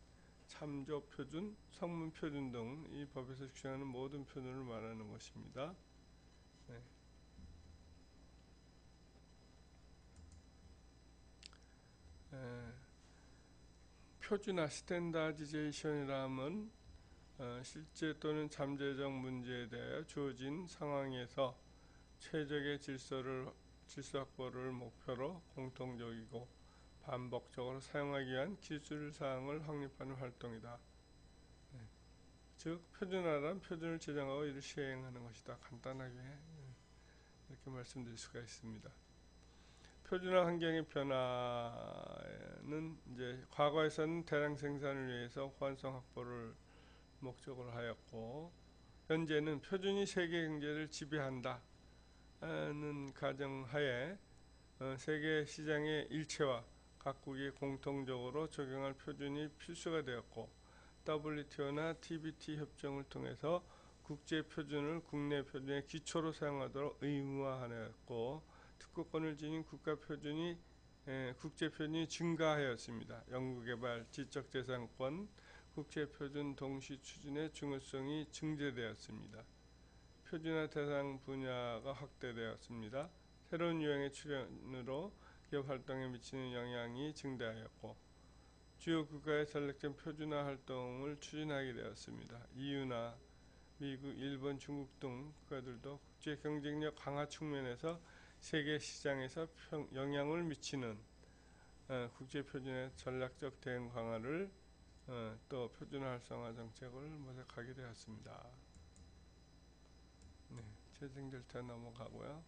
참조 표준, 성문 표준 등 이 법에서 규정하는 모든 표준을 말하는 것입니다. 네. 표준화 스탠다디제이션이라면 실제 또는 잠재적 문제에 대해 주어진 상황에서 최적의 질서 확보를 목표로 공통적이고 반복적으로 사용하기 위한 기술사항을 확립하는 활동이다. 즉 표준화란 표준을 제정하고 이를 시행하는 것이다. 간단하게 이렇게 말씀드릴 수가 있습니다. 표준화 환경의 변화는 이제 과거에서는 대량 생산을 위해서 호환성 확보를 목적으로 하였고, 현재는 표준이 세계 경제를 지배한다는 가정하에 세계 시장의 일체화, 각국이 공통적으로 적용할 표준이 필수가 되었고, WTO나 TBT 협정을 통해서 국제 표준을 국내 표준의 기초로 사용하도록 의무화하였고, 특허권을 지닌 국제 표준이 증가하였습니다. 연구개발, 지적재산권, 국제표준 동시 추진의 중요성이 증대되었습니다. 표준화 대상 분야가 확대되었습니다. 새로운 유형의 출현으로 기업 활동에 미치는 영향이 증대하였고, 주요 국가의 전략적 표준화 활동을 추진하게 되었습니다. EU나 미국, 일본, 중국 등 국가들도 국제 경쟁력 강화 측면에서 세계 시장에서 영향을 미치는 국제 표준의 전략적 대응 강화를 또 표준화 활성화 정책을 모색하게 되었습니다. 네, 재생 절차 넘어가고요.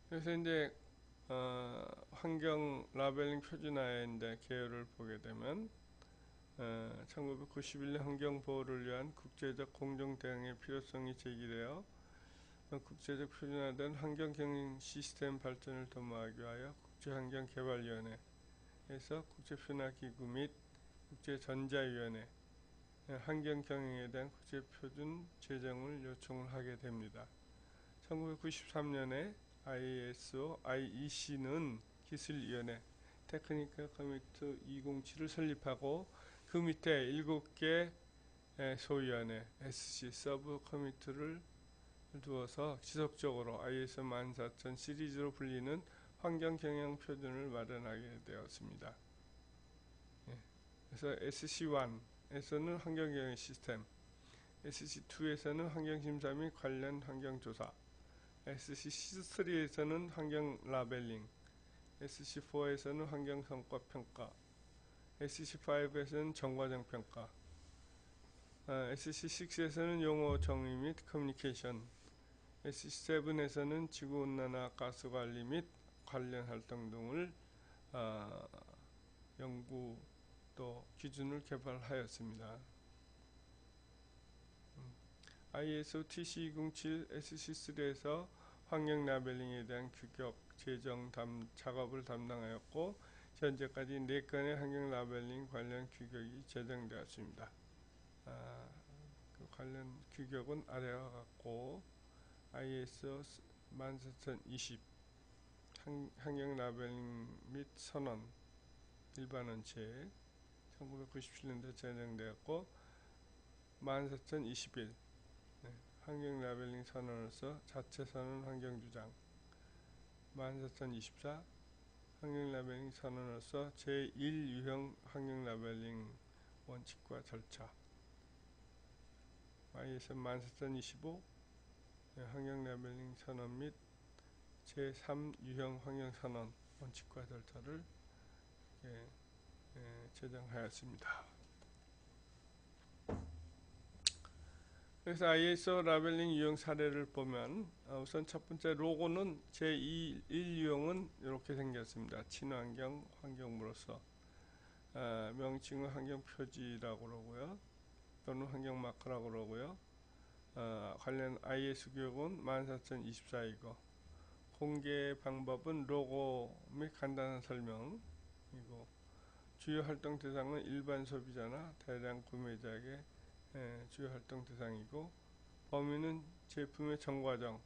그래서 이제 환경 라벨링 표준화의 개요를 보게 되면 1991년 환경보호를 위한 국제적 공정 대응의 필요성이 제기되어 국제적 표준화된 환경경영 시스템 발전을 도모하기 위하여 국제환경개발위원회에서 국제표준화기구 및 국제전자위원회 환경경영에 대한 국제표준 제정을 요청을 하게 됩니다. 1993년에 ISO, IEC는 기술위원회 테크니컬 커미트 207을 설립하고 그 밑에 7개 소위원회 SC 서브 커미트를 두어서 지속적으로 ISO 14000 시리즈로 불리는 환경경영 표준을 마련하게 되었습니다. 그래서 SC1에서는 환경경영 시스템, SC2에서는 환경심사 및 관련 환경조사, SC3에서는 환경 라벨링, SC4에서는 환경성과평가, SC5에서는 정과정 평가, SC6에서는 용어 정의 및 커뮤니케이션, SC7에서는 지구온난화 가스관리 및 관련 활동 등을 연구 또 기준을 개발하였습니다. ISO TC207 SC3에서 환경 라벨링에 대한 규격 제정 작업을 담당하였고 현재까지 4건의 환경 라벨링 관련 규격이 제정되었습니다. 그 관련 규격은 아래와 같고 ISO 14020 환경 라벨링 및 선언 일반원칙 1997년도에 제정되었고 14021 환경 라벨링 선언으로서 자체 선언 환경 주장 14024 환경 라벨링 선언으로서 제1유형 환경 라벨링 원칙과 절차 ISO 14025 환경 라벨링 선언 및 제3유형 환경 선언 원칙과 절차를 제정하였습니다. 그래서 ISO 라벨링 유형 사례를 보면 우선 첫 번째 로고는 제1유형은 이렇게 생겼습니다. 친환경 환경부로서 명칭은 환경 표지라고 그러고요. 또는 환경 마크라고 그러고요. 관련 IS 규격은 14024이고 공개 방법은 로고 및 간단한 설명이고 주요 활동 대상은 일반 소비자나 대량 구매자에게 주요 활동 대상이고 범위는 제품의 전과정,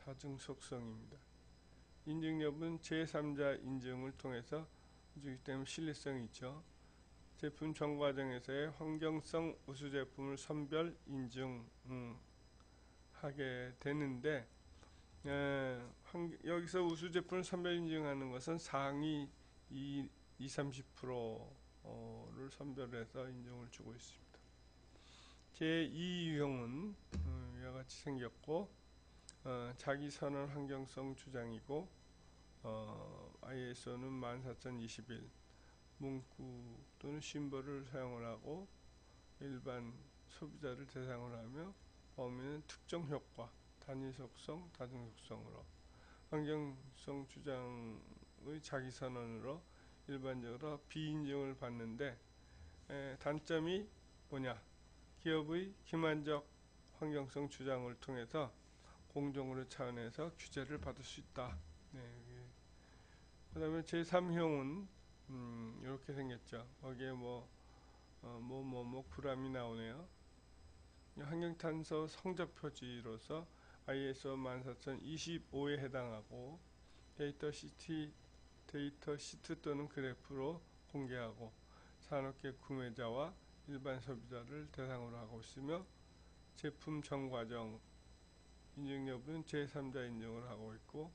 다중 속성입니다. 인증 여부는 제3자 인증을 통해서 주기 때문에 신뢰성이 있죠. 제품 전과정에서의 환경성 우수 제품을 선별 인증하게 되는데 여기서 우수 제품을 선별 인증하는 것은 상위 20-30%를 선별해서 인증을 주고 있습니다. 제2유형은 이와 같이 생겼고 자기선언 환경성 주장이고 ISO는 14021 문구 또는 심볼을 사용을 하고 일반 소비자를 대상으로 하며 범위는 특정 효과, 단위 속성, 다중 속성으로 환경성 주장의 자기선언으로 일반적으로 비인증을 받는데 단점이 뭐냐? 기업의 기만적 환경성 주장을 통해서 공정거래 차원에서 규제를 받을 수 있다. 그 다음에 제3형은 이렇게 생겼죠. 거기에 불암이 나오네요. 환경탄소 성적 표지로서 ISO 14025에 해당하고 데이터 시트 또는 그래프로 공개하고 산업계 구매자와 일반 소비자를 대상으로 하고 있으며 제품 전과정 인증 여부는 제3자 인증을 하고 있고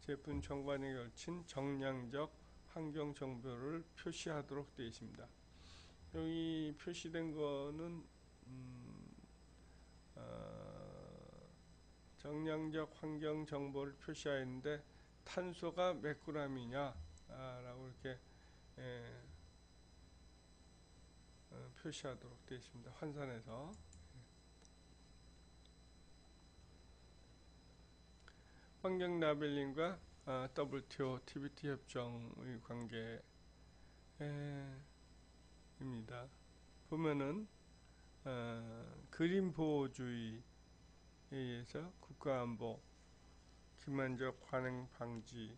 제품 전과정에 걸친 정량적 환경 정보를 표시하도록 되어 있습니다. 여기 표시된 거는 정량적 환경 정보를 표시하였는데 탄소가 몇 g이냐 라고 이렇게 표시하도록 되어 있습니다. 환산해서 환경 라벨링과 WTO, TBT 협정의 관계입니다. 보면은 그린 보호주의에 의해서 국가안보, 기만적 관행 방지,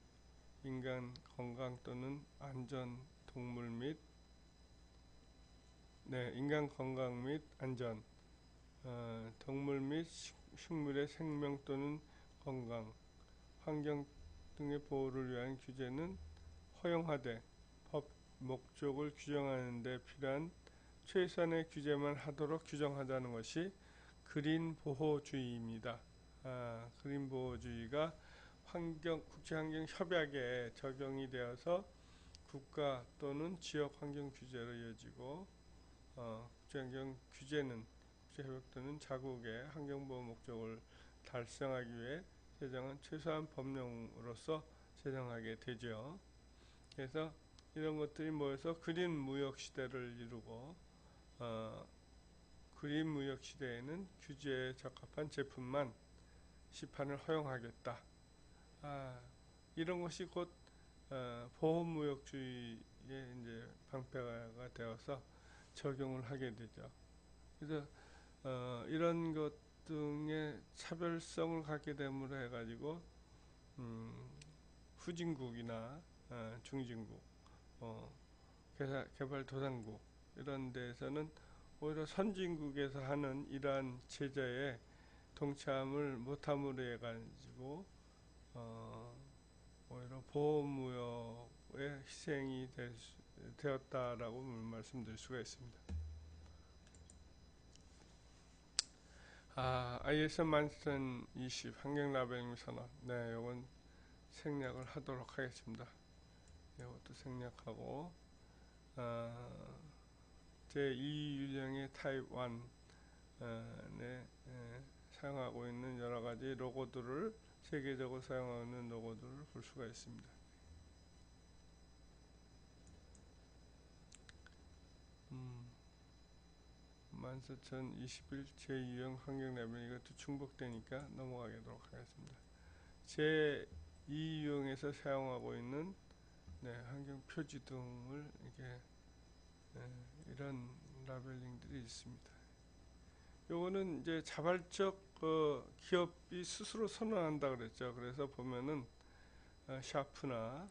인간 건강 또는 안전, 동물 및 인간 건강 및 안전, 동물 및 식물의 생명 또는 건강, 환경 등의 보호를 위한 규제는 허용하되 법 목적을 규정하는 데 필요한 최소한의 규제만 하도록 규정하자는 것이 그린 보호주의입니다. 그린 보호주의가 국제환경협약에 적용이 되어서 국가 또는 지역 환경 규제로 이어지고 국제환경 규제는 목재 회복 또는 자국의 환경보호 목적을 달성하기 위해 제정한 최소한 법령으로서 제정하게 되죠. 그래서 이런 것들이 모여서 그린 무역 시대를 이루고 그린 무역 시대에는 규제에 적합한 제품만 시판을 허용하겠다. 이런 것이 곧 보호무역주의의 이제 방패가 되어서 적용을 하게 되죠. 그래서 이런 것 등의 차별성을 갖게 됨으로 해가지고 후진국이나 중진국, 개발도상국 이런 데에서는 오히려 선진국에서 하는 이러한 제재에 동참을 못함으로 해가지고 오히려 보호무역의 희생이 되었다라고 말씀드릴 수가 있습니다. ISO 14020 환경 라벨링 선언. 네, 요건 생략을 하도록 하겠습니다. 이것도 생략하고 제2유형의 타입 1에 사용하고 있는 여러가지 로고들을 세계적으로 사용하는 로고들을 볼 수가 있습니다. 14,021 제2유형 환경 라벨 이것도 중복되니까 넘어가도록 하겠습니다. 제2유형에서 사용하고 있는 환경 표지 등을 이렇게 이런 라벨링들이 있습니다. 요거는 이제 자발적 기업이 스스로 선언한다 그랬죠. 그래서 보면은 샤프나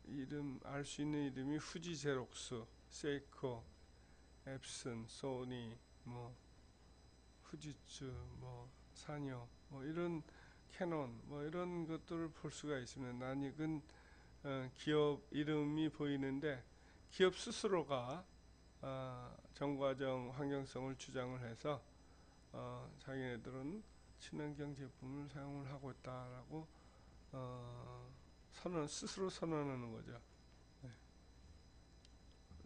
이름 알 수 있는 이름이 후지 제록스, 세이코, 앱슨, 소니, 뭐 후지츠, 뭐 사녀, 뭐 이런 캐논, 뭐 이런 것들을 볼 수가 있습니다. 낯익은 기업 이름이 보이는데 기업 스스로가 정과정 환경성을 주장을 해서 자기네들은 친환경 제품을 사용을 하고 있다라고 스스로 선언하는 거죠. 네.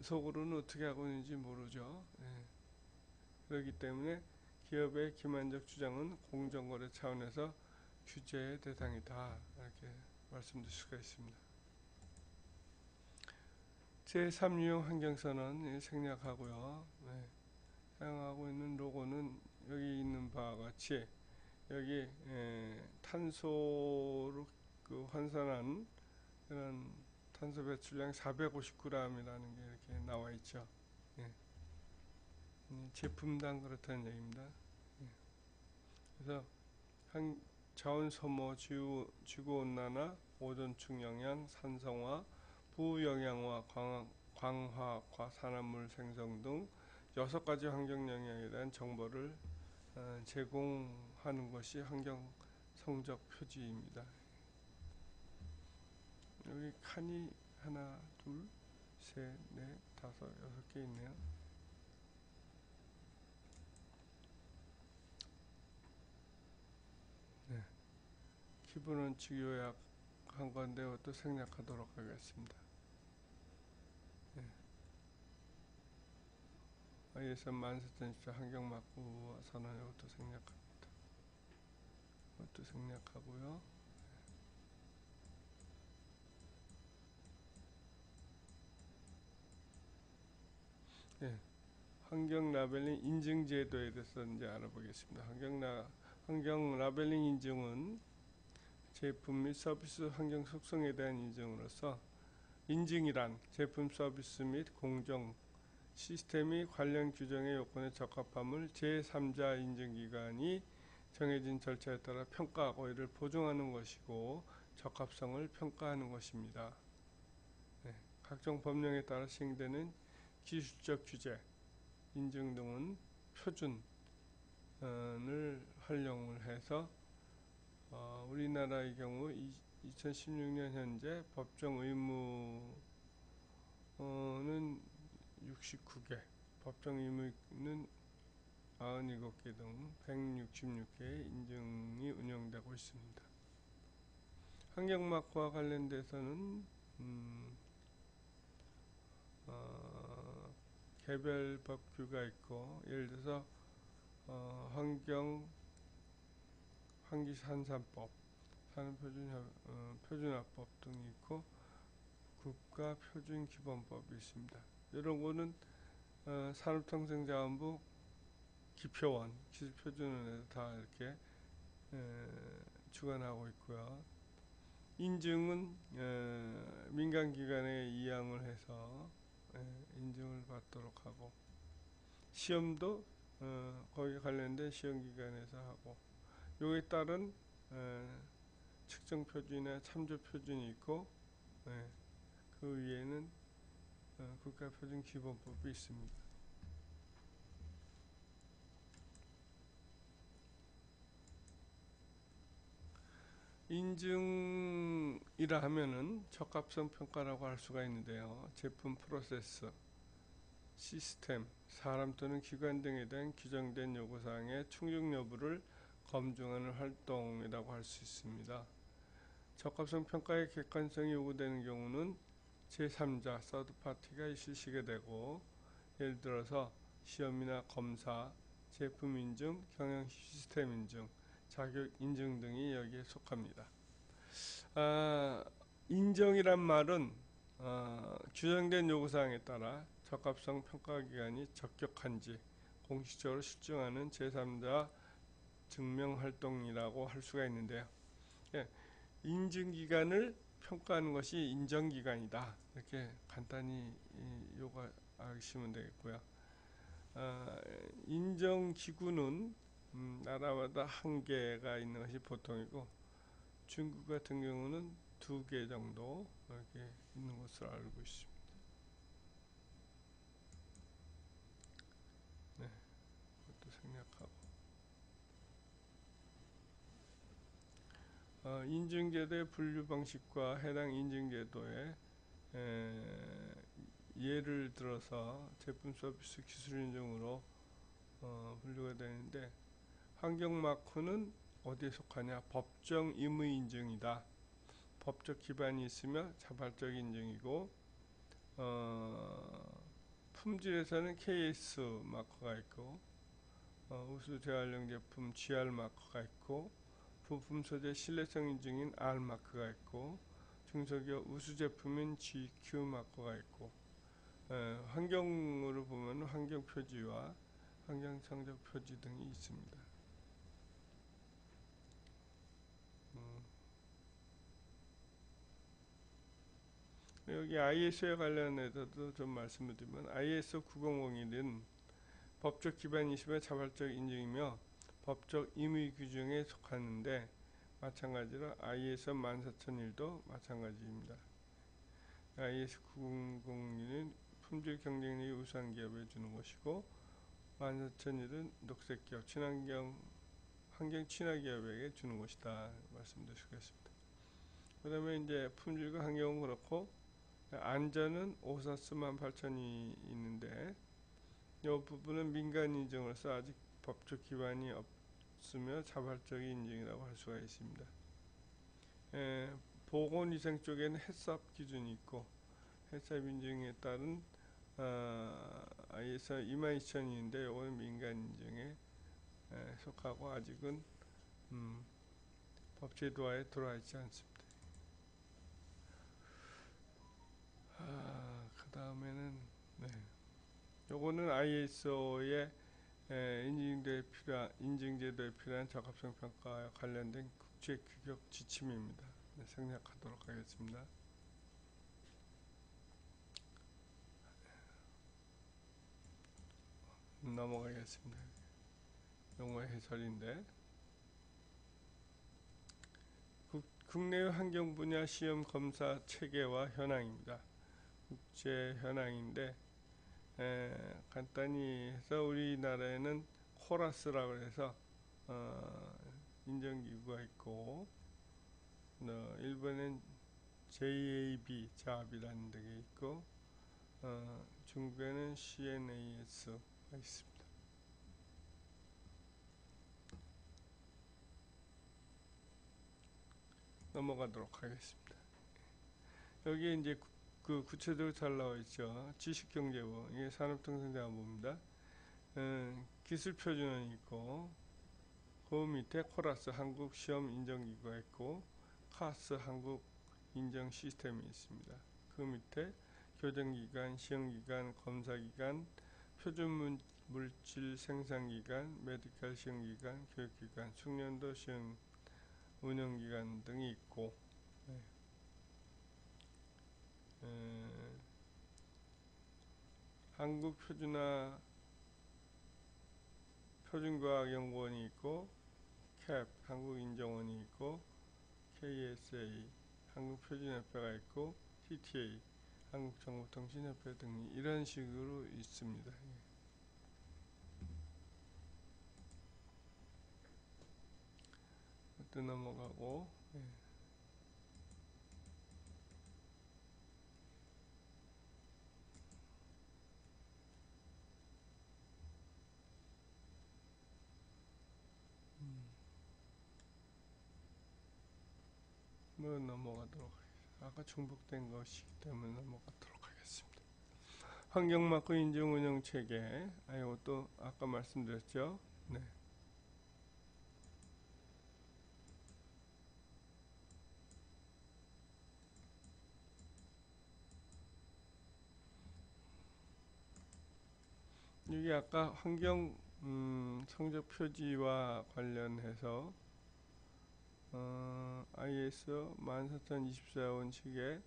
속으로는 어떻게 하고 있는지 모르죠. 네. 그렇기 때문에 기업의 기만적 주장은 공정거래 차원에서 규제의 대상이다 이렇게 말씀드릴 수가 있습니다. 제3유형 환경선언 생략하고요. 네. 사용하고 있는 로고는 여기 있는 바와 같이 여기 탄소로 환산한 그런 탄소 배출량 450g이라는 게 이렇게 나와 있죠. 예. 제품당 그렇다는 얘기입니다. 예. 그래서 자원 소모, 지구 온난화, 오존층 영향, 산성화, 부영양화, 광화과 산화물 생성 등 6가지 환경 영향에 대한 정보를 제공하는 것이 환경 성적 표지입니다. 여기 칸이 하나, 둘, 셋, 넷, 다섯, 6개 있네요. 네. 기본 원칙 요약한 건데 이것도 생략하도록 하겠습니다. 네. ISO 14014 환경막부 선언 이것도 생략합니다. 이것도 생략하고요. 네. 환경 라벨링 인증 제도에 대해서 이제 알아보겠습니다. 환경 라벨링 인증은 제품 및 서비스 환경 속성에 대한 인증으로서 인증이란 제품 서비스 및 공정 시스템이 관련 규정의 요건에 적합함을 제3자 인증기관이 정해진 절차에 따라 평가하고 이를 보증하는 것이고 적합성을 평가하는 것입니다. 네. 각종 법령에 따라 시행되는 기술적 규제, 인증 등은 표준을 활용을 해서 우리나라의 경우 2016년 현재 법정 의무는 69개, 법정 의무는 97개 등 166개의 인증이 운영되고 있습니다. 환경마크와 관련돼서는 개별 법규가 있고, 예를 들어서 환기산산법, 표준화법 등이 있고, 국가표준기본법이 있습니다. 이런 거는 산업통상자원부 기표원, 기술표준원에서 다 이렇게 주관하고 있고요. 인증은 민간기관에 이양을 해서 인증을 받도록 하고, 시험도 거기에 관련된 시험기관에서 하고, 요에 따른 측정표준이나 참조표준이 있고, 그 위에는 국가표준기본법이 있습니다. 인증이라 하면은 적합성 평가라고 할 수가 있는데요. 제품 프로세스, 시스템, 사람 또는 기관 등에 대한 규정된 요구사항의 충족 여부를 검증하는 활동이라고 할 수 있습니다. 적합성 평가의 객관성이 요구되는 경우는 제3자, 서드파티가 실시게 되고, 예를 들어서 시험이나 검사, 제품 인증, 경영 시스템 인증, 자격 인증 등이 여기에 속합니다. 인정이란 말은 규정된 요구사항에 따라 적합성 평가기관이 적격한지 공식적으로 실증하는 제3자 증명활동이라고 할 수가 있는데요. 인증기관을 평가하는 것이 인정기관이다, 이렇게 간단히 요구하시면 되겠고요. 인정기구는 나라마다 한 개가 있는 것이 보통이고, 중국 같은 경우는 2개 정도 이렇게 있는 것으로 알고 있습니다. 네, 그것도 생략하고. 인증제도의 분류 방식과 해당 인증제도의 예를 들어서 제품 서비스 기술 인증으로 분류가 되는데, 환경마크는 어디에 속하냐? 법정 의무 인증이다. 법적 기반이 있으며 자발적 인증이고, 품질에서는 KS 마크가 있고, 우수 재활용 제품 GR 마크가 있고, 부품 소재 신뢰성 인증인 R 마크가 있고, 중소기업 우수 제품인 GQ 마크가 있고, 환경으로 보면 환경 표지와 환경 성적 표지 등이 있습니다. 여기 ISO에 관련해서도 좀 말씀을 드리면, ISO 9001은 법적 기반이 있으며 자발적 인증이며 법적 임의 규정에 속하는데, 마찬가지로 ISO 14001도 마찬가지입니다. ISO 9001은 품질 경쟁력이 우수한 기업에 주는 것이고, 14001은 녹색기업, 환경 친화기업에게 주는 것이다, 말씀드릴 수가 있습니다. 그 다음에 이제 품질과 환경은 그렇고, 안전은 오사스 18000이 있는데, 이 부분은 민간 인증으로서 아직 법적 기반이 없으며 자발적인 인증이라고 할 수가 있습니다. 보건위생 쪽에는 햇삽 기준이 있고, 햇삽 인증에 따른 ISO 22000인데, 이거는 민간 인증에 속하고 아직은 법제도화에 들어와 있지 않습니다. 그 다음에는 요거는 ISO의 인증제도에 필요한 적합성 평가와 관련된 국제 규격 지침입니다. 생략하도록 하겠습니다. 넘어가겠습니다. 용어 해설인데, 국내 환경 분야 시험 검사 체계와 현황입니다. 국제 현황인데, 간단히 해서 우리나라에는 코라스라고 해서 인정기구가 있고, 일본엔 JAB, 잡이라는 데가 있고, 중국에는 CNAS가 있습니다. 넘어가도록 하겠습니다. 여기 이제 그 구체적으로 잘 나와 있죠. 지식경제부 이게 산업통상자원부입니다. 기술표준원이 있고 그 밑에 코라스 한국시험인정기구가 있고 카스 한국인정 시스템이 있습니다. 그 밑에 교정기관, 시험기관, 검사기관, 표준물질 생산기관, 메디컬 시험기관, 교육기관, 숙련도 시험 운영기관 등이 있고 네. 한국표준화 표준과학연구원이 있고 캡 한국인정원이 있고 KSA 한국표준협회가 있고 TTA 한국정보통신협회 등이 이런 식으로 있습니다. 또 넘어가고 뭐 넘어가도록 하겠습니다. 아까 중복된 것이기 때문에 넘어가도록 하겠습니다. 환경마크 인증운영체계 이것도 아까 말씀드렸죠. 네. 여기 아까 환경 성적 표지와 관련해서 ISO 14024원칙에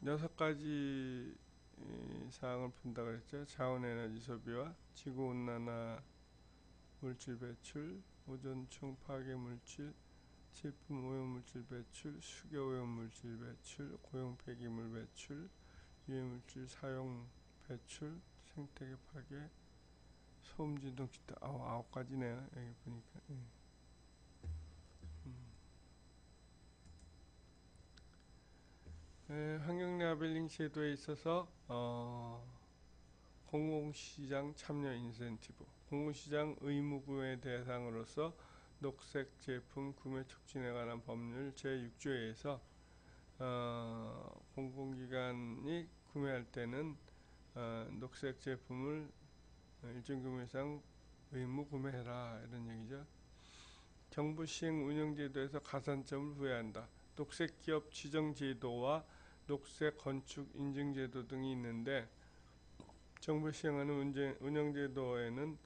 6가지 사항을 푼다 그랬죠. 자원에너지 소비와 지구온난화 물질 배출, 오존층 파괴 물질, 제품 오염물질 배출, 수교 오염물질 배출, 고용 폐기물 배출, 유해물질 사용 배출, 생태계 파괴, 소음진동 기타 9가지네요. 여기 보니까 환경 라벨링 제도에 있어서 공공시장 참여 인센티브 공공시장 의무 구매 대상으로서 녹색 제품 구매 촉진에 관한 법률 제6조에서 공공기관이 구매할 때는 녹색 제품을 일정 규모 이상 의무 구매해라 이런 얘기죠. 정부 시행 운영제도에서 가산점을 부여한다. 녹색 기업 지정제도와 녹색 건축 인증제도 등이 있는데 정부 시행하는 운영제도에는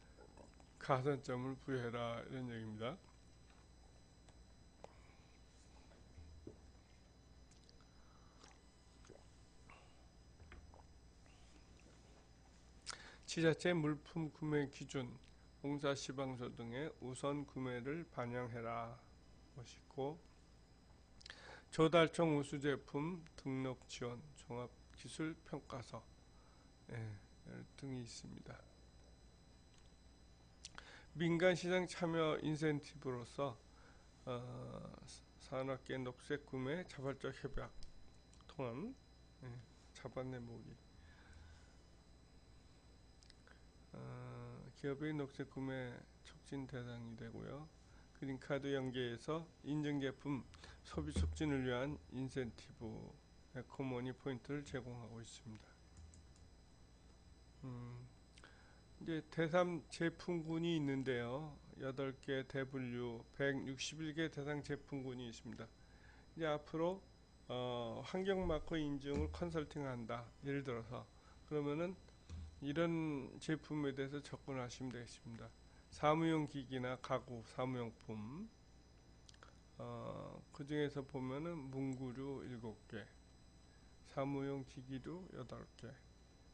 가산점을 부여해라 이런 얘기입니다. 지자체 물품 구매 기준, 공사 시방서 등의 우선 구매를 반영해라 것이고 조달청 우수 제품 등록 지원, 종합 기술 평가서 등이 있습니다. 민간 시장 참여 인센티브로서 산업계 녹색 구매 자발적 협약 통합 자반 내모기 기업의 녹색 구매 촉진 대상이 되고요. 그린카드 연계해서 인증제품 소비 촉진을 위한 인센티브 에코머니 포인트를 제공하고 있습니다. 이제 대상 제품군이 있는데요. 8개 대분류 161개 대상 제품군이 있습니다. 이제 앞으로 환경마크 인증을 컨설팅한다. 예를 들어서 그러면은 이런 제품에 대해서 접근하시면 되겠습니다. 사무용 기기나 가구, 사무용품 그 중에서 보면은 문구류 7개, 사무용 기기류 8개,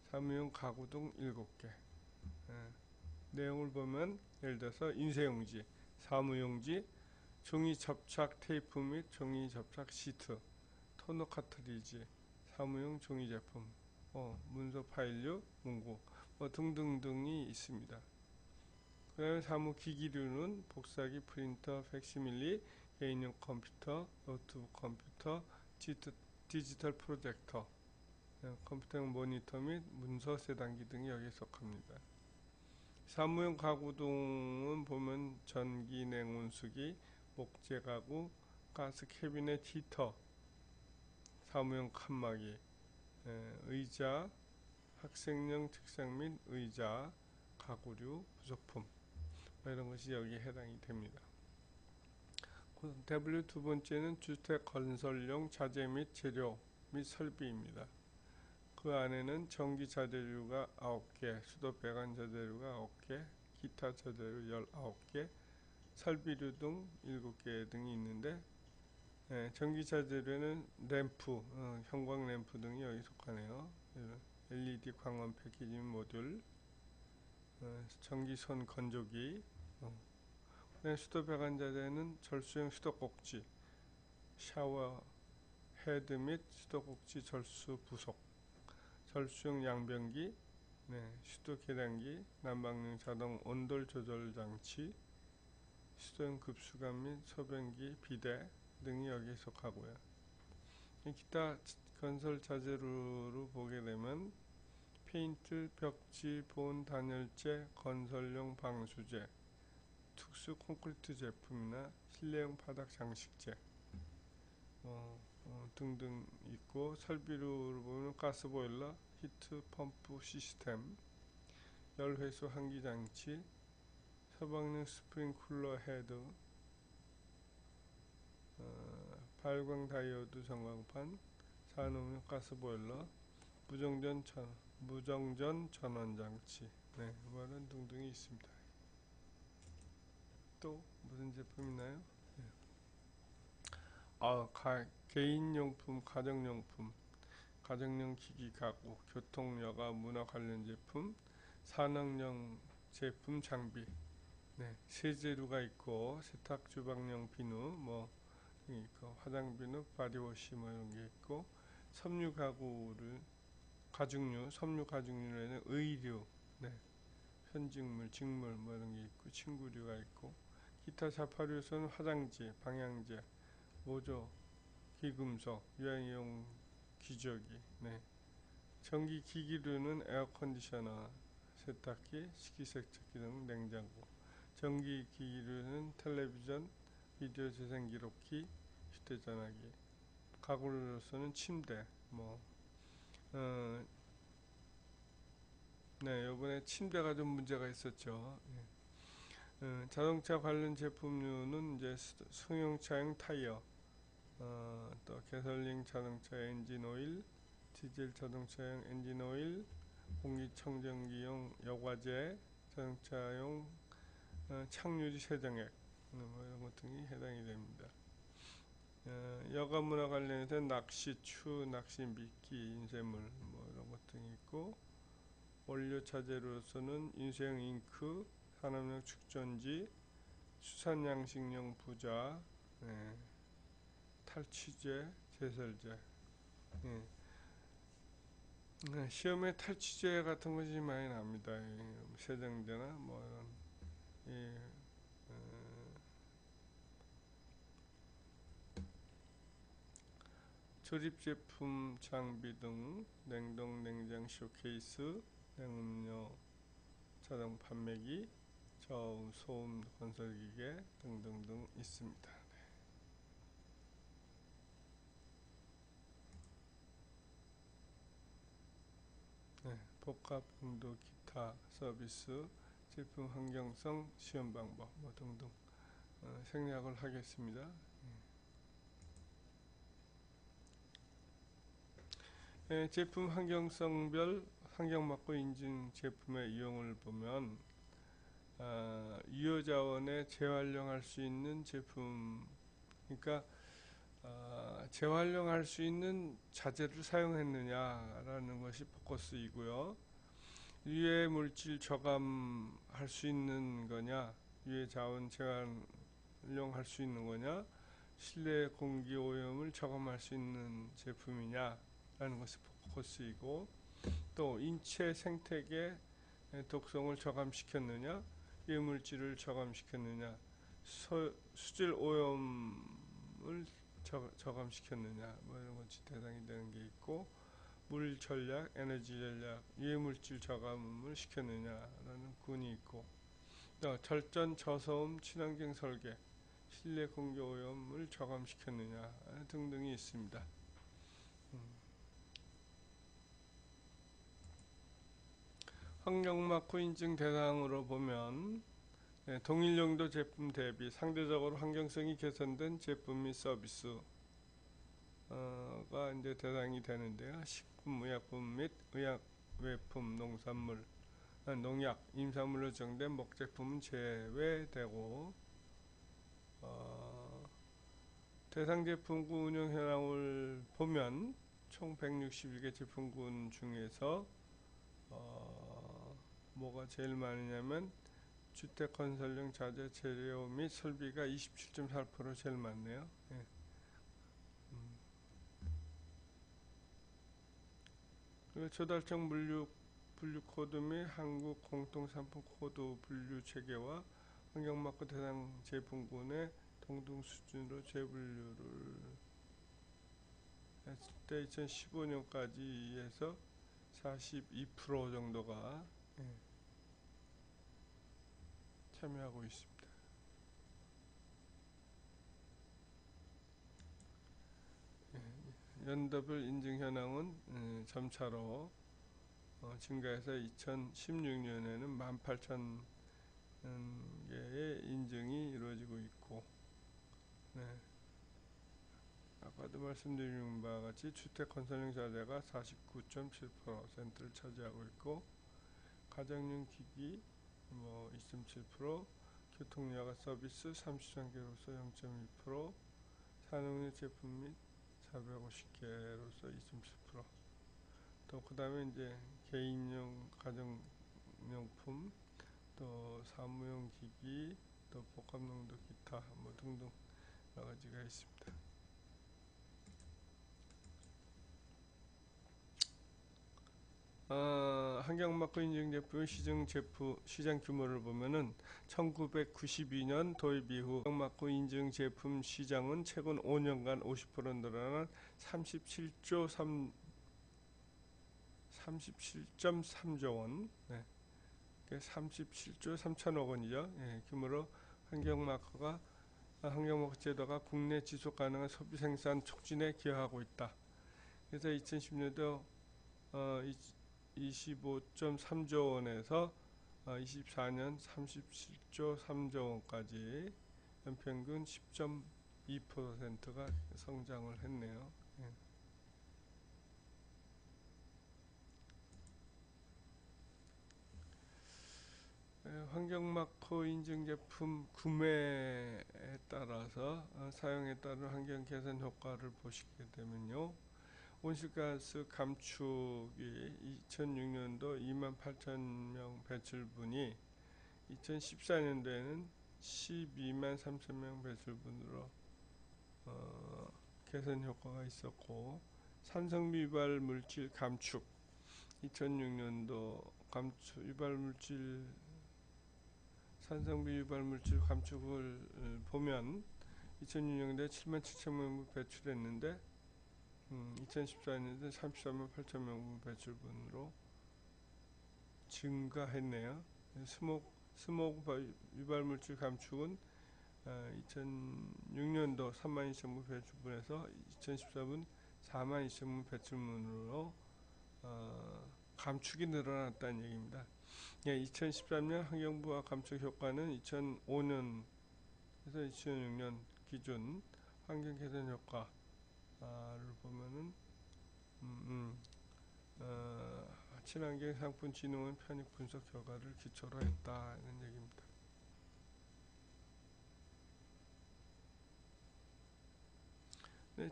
사무용 가구 등 7개 내용을 보면 예를 들어서 인쇄용지, 사무용지, 종이 접착 테이프 및 종이 접착 시트, 토너 카트리지, 사무용 종이 제품, 문서 파일류, 문구 등등등이 있습니다. 그 다음에 사무기기류는 복사기, 프린터, 팩시밀리, 개인용 컴퓨터, 노트북 컴퓨터, 디지털 프로젝터, 컴퓨터용 모니터 및 문서 세단기 등이 여기에 속합니다. 사무용 가구 등은 보면 전기 냉온수기, 목재 가구, 가스 캐비넷 히터, 사무용 칸막이, 의자, 학생용 책상 및 의자, 가구류, 부속품 이런 것이 여기에 해당이 됩니다. W 두 번째는 주택 건설용 자재 및 재료 및 설비입니다. 그 안에는 전기 자재류가 9개, 수도 배관 자재류가 9개, 기타 자재류 19개, 설비류 등 7개 등이 있는데, 전기 자재류는 램프, 형광 램프 등이 여기 속하네요. LED 광원 패키징 모듈, 전기선 건조기, 수도 배관 자재는 절수형 수도꼭지, 샤워 헤드 및 수도꼭지 절수 부속, 절수형 양변기, 수도 계량기, 난방용 자동 온돌 조절 장치, 수도용 급수관 및 소변기, 비데 등이 여기에 속하고요. 기타 건설 자재로로 보게 되면 페인트, 벽지, 본, 단열재, 건설용 방수제, 특수 콘크리트 제품이나 실내용 바닥 장식재 등등 있고, 설비로 보면 가스보일러, 히트 펌프 시스템, 열회수 환기 장치, 서방용 스프링클러 헤드, 발광 다이오드 전광판, 산업용 가스보일러, 무정전 전원 장치, 이런 등등이 있습니다. 또 무슨 제품 있나요? 개인용품, 가정용품, 가정용 기기 가구, 교통, 여가, 문화 관련 제품, 산업용 제품 장비, 세제류가 있고, 세탁 주방용 비누, 있고, 화장 비누, 바디워시 이런 게 있고, 섬유 가구를 가죽류, 섬유 가죽류에는 의류, 현직물, 직물 이런 게 있고, 침구류가 있고, 기타 자파류에서는 화장지, 방향제, 모조, 기금속, 유아용 기저귀, 전기 기기류는 에어컨디셔너, 세탁기, 식기세척기 등 냉장고, 전기 기기류는 텔레비전, 비디오 재생 기록기, 휴대전화기, 가구로서는 침대, 요번에 침대가 좀 문제가 있었죠. 자동차 관련 제품류는 이제 승용차용 타이어, 또 게솔린 자동차 엔진 오일, 디젤 자동차용 엔진 오일, 공기청정기용 여과제, 자동차용 착유지 세정액, 이런 것 등이 해당이 됩니다. 여가 문화 관련해서 낚시, 낚시 미끼, 인쇄물 이런 것 등이 있고, 원료 차재로서는 인쇄용 잉크, 산업용 축전지, 수산 양식용 부자, 탈취제, 제설제. 시험에 탈취제 같은 것이 많이 납니다. 세정제나 이런. 조립제품 장비 등 냉동, 냉장 쇼케이스, 냉음료, 자동 판매기, 저음, 소음 건설기계 등등등 있습니다. 복합 용도 기타 서비스, 제품 환경성, 시험 방법 등등 생략을 하겠습니다. 제품 환경성별 환경맞고 인증 제품의 이용을 보면, 유효자원에 재활용할 수 있는 제품, 그러니까 재활용할 수 있는 자재를 사용했느냐라는 것이 포커스이고요. 유해 물질 저감할 수 있는 거냐, 유해 자원 재활용할 수 있는 거냐, 실내 공기 오염을 저감할 수 있는 제품이냐 라는 것이 포커스이고, 또 인체 생태계 독성을 저감시켰느냐, 유해물질을 저감시켰느냐, 수질 오염을 저감시켰느냐 이런 것이 대상이 되는 게 있고, 물 전략, 에너지 전략, 유해물질 저감을 시켰느냐라는 군이 있고, 절전 저소음 친환경 설계, 실내 공기 오염을 저감시켰느냐 등등이 있습니다. 환경마크 인증 대상으로 보면 동일 용도 제품 대비 상대적으로 환경성이 개선된 제품 및 서비스가 이제 대상이 되는데요. 식품, 의약품 및 의약외품, 농산물, 농약, 임산물로 정된 목제품은 제외되고 대상 제품군 운영 현황을 보면 총 161개 제품군 중에서 뭐가 제일 많으냐면 주택 건설용 자재 재료 및 설비가 27.4% 제일 많네요. 예. 그리고 조달청 분류 코드 및 한국 공통 상품 코드 분류 체계와 환경마크 대상 제품군의 동등 수준으로 재분류를 했을 때 2015년까지에서 42% 정도가 참여하고 있습니다. 연도별 인증 현황은 점차로 증가해서 2016년에는 18,000개의 인증이 이루어지고 있고, 아까도 말씀드린 바와 같이 주택 건설용 자재가 49.7%를 차지하고 있고, 가정용 기기 2.7%, 교통여가 서비스 33개로서 0.2%, 산업용 제품 및 450개로서 2.7%, 또 그 다음에 이제 개인용 가정용품, 또 사무용 기기, 또 복합농도 기타 등등 여러 가지가 있습니다. 환경마크 인증 제품의 시장 규모를 보면은 1992년 도입 이후 환경마크 인증 제품 시장은 최근 5년간 50% 늘어난 37.3조 원, 37조 3천억 원이죠. 규모로 환경마크 제도가 국내 지속가능한 소비 생산 촉진에 기여하고 있다. 그래서 2010년도 25.3조 원에서 24년 37조 3조 원까지 연평균 10.2%가 성장을 했네요. 환경마크 인증 제품 구매에 따라서 사용에 따른 환경 개선 효과를 보시게 되면요, 온실가스 감축이 2006년도 28,000명 배출분이 2014년도에는 12만 3천명 배출분으로 개선 효과가 있었고, 산성비 유발 물질 감축 2006년도 산성비 유발 물질 감축을 보면 2006년도에 7만 7천명 배출했는데 2014년에 34만 8천 명 배출분으로 증가했네요. 스모그 유발물질 감축은 2006년도 3만 2천 명 배출분에서 2014년 4만 2천 명 배출분으로 감축이 늘어났다는 얘기입니다. 2013년 환경부와 감축 효과는 2005년에서 2006년 기준 환경 개선 효과 를 보면은 친환경 상품 진흥원 편익 분석 결과를 기초로 했다는 얘기입니다.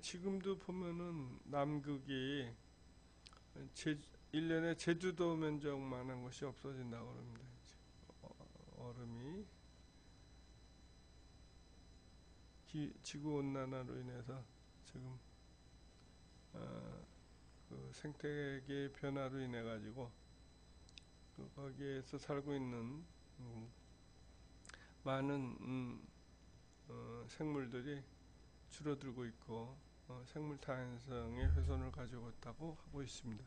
지금도 보면은 남극이 1년에 제주도 면적만한 것이 없어진다고 합니다. 얼음이 지구 온난화로 인해서 지금 그 생태계의 변화로 인해 가지고 거기에서 살고 있는 많은 생물들이 줄어들고 있고 생물 다양성의 훼손을 가지고 있다고 하고 있습니다.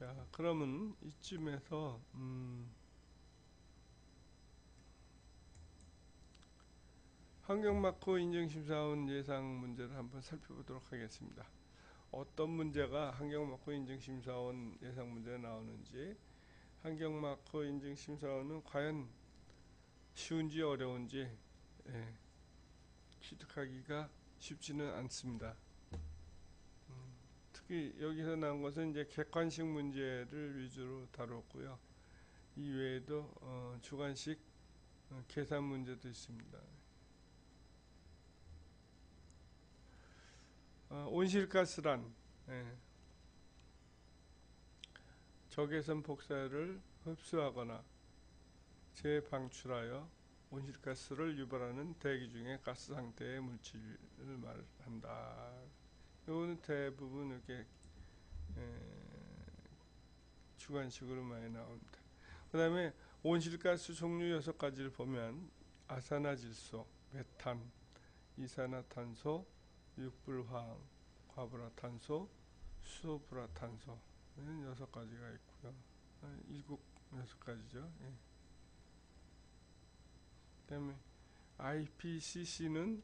자, 그러면 이쯤에서 환경마크 인증심사원 예상 문제를 한번 살펴보도록 하겠습니다. 어떤 문제가 환경마크 인증심사원 예상 문제에 나오는지, 환경마크 인증심사원은 과연 쉬운지 어려운지 취득하기가 쉽지는 않습니다. 특히 여기서 나온 것은 이제 객관식 문제를 위주로 다뤘고요. 이외에도 주관식 계산 문제도 있습니다. 온실가스란 적외선 복사를 흡수하거나 재방출하여 온실가스를 유발하는 대기 중의 가스 상태의 물질을 말한다. 이거는 대부분 이렇게 주관식으로 많이 나옵니다. 그 다음에 온실가스 종류 6가지를 보면 아산화질소, 메탄, 이산화탄소, 육불화학, 과불화탄소, 수소불화탄소 이런 6가지가 있고요. 6가지죠. 그 다음에 IPCC는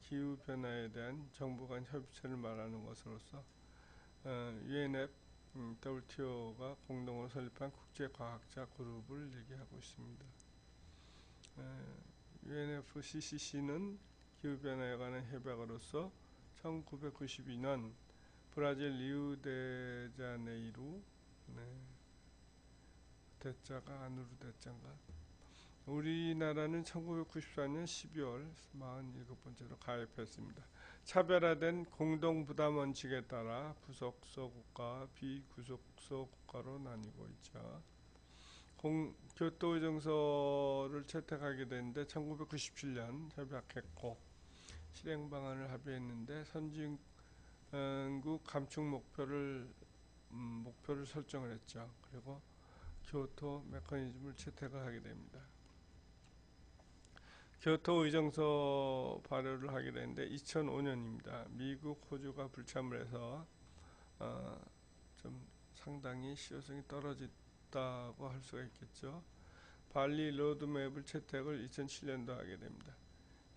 기후변화에 대한 정부 간 협의체를 말하는 것으로서 UNF, WTO가 공동으로 설립한 국제과학자 그룹을 얘기하고 있습니다. UNFCCC는 기후변화에 관한 협약으로서 1992년 브라질 리우데자네이루 대자가 아누르 대자인가, 우리나라는 1994년 12월 47번째로 가입했습니다. 차별화된 공동부담 원칙에 따라 부속서 국가, 비구속서 국가로 나뉘고 있죠. 교토의정서를 채택하게 됐는데 1997년 협약했고 실행 방안을 합의했는데 선진국 감축 목표를 설정을 했죠. 그리고 교토 메커니즘을 채택을 하게 됩니다. 교토 의정서 발효를 하게 되는데 2005년입니다. 미국, 호주가 불참을 해서 좀 상당히 실효성이 떨어졌다고 할 수가 있겠죠. 발리 로드맵을 채택을 2007년도 하게 됩니다.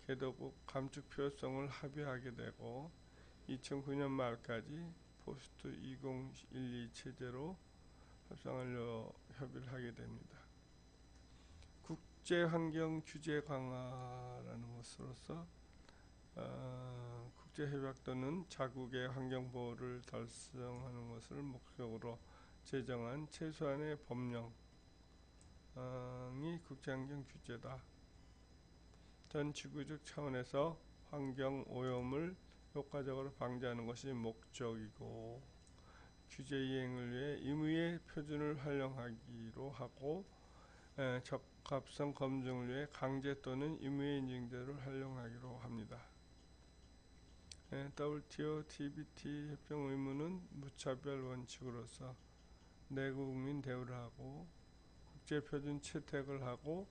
개도국 감축 필요성을 합의하게 되고 2009년 말까지 포스트 2012 체제로 협상하려 협의를 하게 됩니다. 국제환경 규제 강화라는 것으로서 국제협약 또는 자국의 환경보호를 달성하는 것을 목적으로 제정한 최소한의 법령이 국제환경 규제다. 전 지구적 차원에서 환경 오염을 효과적으로 방지하는 것이 목적이고, 규제 이행을 위해 임의의 표준을 활용하기로 하고 적합성 검증을 위해 강제 또는 임의의 인증제를 활용하기로 합니다. WTO, TBT 협정 의무는 무차별 원칙으로서 내국민 대우를 하고 국제표준 채택을 하고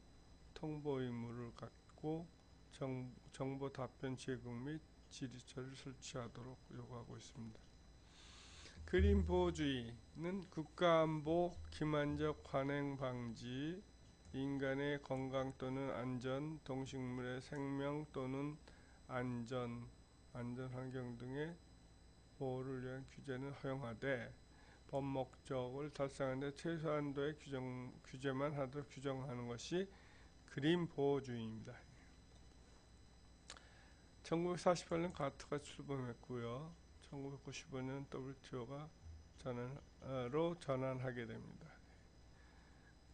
통보 의무를 갖고 정보 답변 제공 및 질의처를 설치하도록 요구하고 있습니다. 그린 보호주의는 국가안보, 기만적 관행 방지, 인간의 건강 또는 안전, 동식물의 생명 또는 안전 환경 등의 보호를 위한 규제는 허용하되 법 목적을 달성하는 데 최소한도의 규제만 하도록 규정하는 것이 그린 보호주의입니다. 1948년 가트가 출범했고요. 1995년 WTO가 전환하게 됩니다.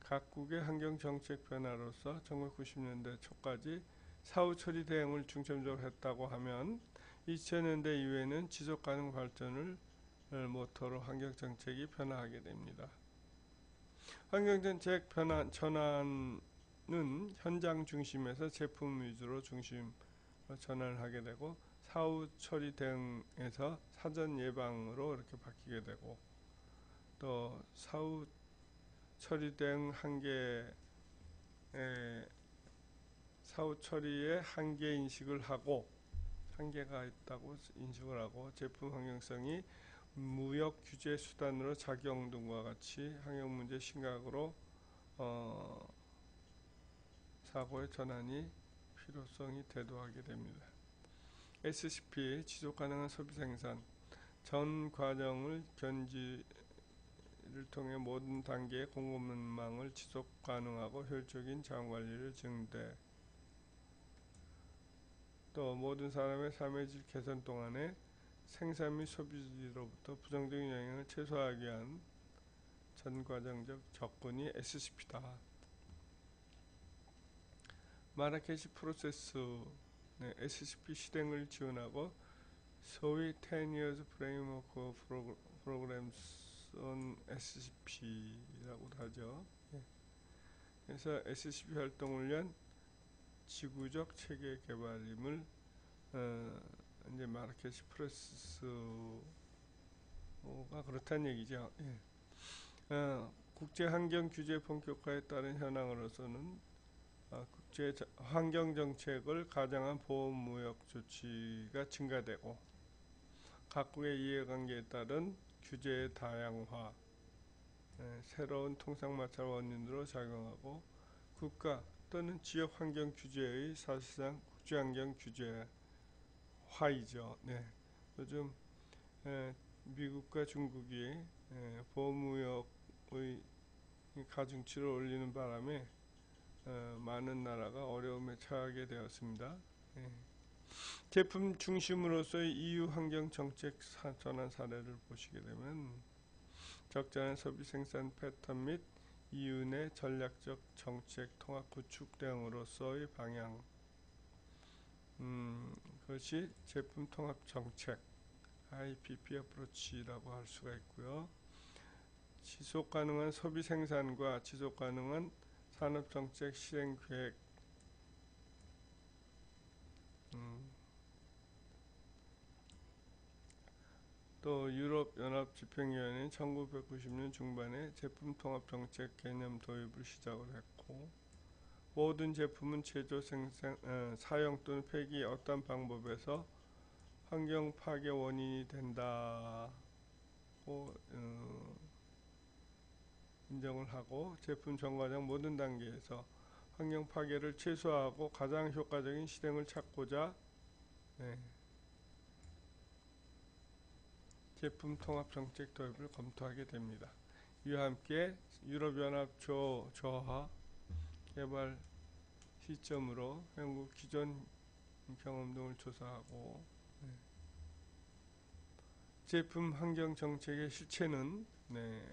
각국의 환경정책 변화로서 1990년대 초까지 사후 처리 대응을 중점적으로 했다고 하면 2000년대 이후에는 지속가능 발전을 모토로 환경정책이 변화하게 됩니다. 환경정책 전환은 현장 중심에서 제품 위주로 전환을 하게 되고, 사후 처리 대응에서 사전 예방으로 이렇게 바뀌게 되고, 또 사후 처리 대응 사후 처리의 한계가 있다고 인식을 하고, 제품 환경성이 무역 규제 수단으로 작용 등과 같이 환경 문제 심각으로 사고의 전환이 필요성이 대두하게 됩니다. SCP 지속 가능한 소비 생산 전 과정을 견지를 통해 모든 단계의 공급망을 지속 가능하고 효율적인 자원 관리를 증대. 또 모든 사람의 삶의 질 개선 동안에 생산 및 소비로부터 부정적인 영향을 최소화하기 위한 전 과정적 접근이 SCP다. 마라케시 프로세스 SCP 실행을 지원하고 소위 10 years framework programs on SCP라고도 하죠. 그래서 SCP 활동을 위한 지구적 체계 개발임을 이제 마라케시 프로세스가 그렇다는 얘기죠. 국제 환경 규제 본격화에 따른 현황으로서는 국제 환경 정책을 가정한 보험 무역 조치가 증가되고 각국의 이해관계에 따른 규제의 다양화, 새로운 통상마찰 원인으로 작용하고 국가 또는 지역 환경 규제의 사실상 국제 환경 규제화이죠. 요즘 미국과 중국이 보험무역의 가중치를 올리는 바람에 많은 나라가 어려움에 처하게 되었습니다. 제품 중심으로서의 EU 환경 정책 전환 사례를 보시게 되면 적절한 소비 생산 패턴 및 EU 내 전략적 정책 통합 구축 대응으로서의 방향, 그것이 제품 통합 정책 IPP 어프로치라고 할 수가 있고요. 지속 가능한 소비 생산과 지속 가능한 산업 정책 실행 계획, 또 유럽 연합 집행위원회는 1990년 중반에 제품 통합 정책 개념 도입을 시작을 했고 모든 제품은 제조, 생산, 사용 또는 폐기 어떤 방법에서 환경 파괴 원인이 된다고 인정을 하고 제품 전 과정 모든 단계에서 환경 파괴를 최소화하고 가장 효과적인 실행을 찾고자 제품 통합 정책 도입을 검토하게 됩니다. 이와 함께 유럽연합 조화 개발 시점으로 한국 기존 경험 등을 조사하고 제품 환경 정책의 실체는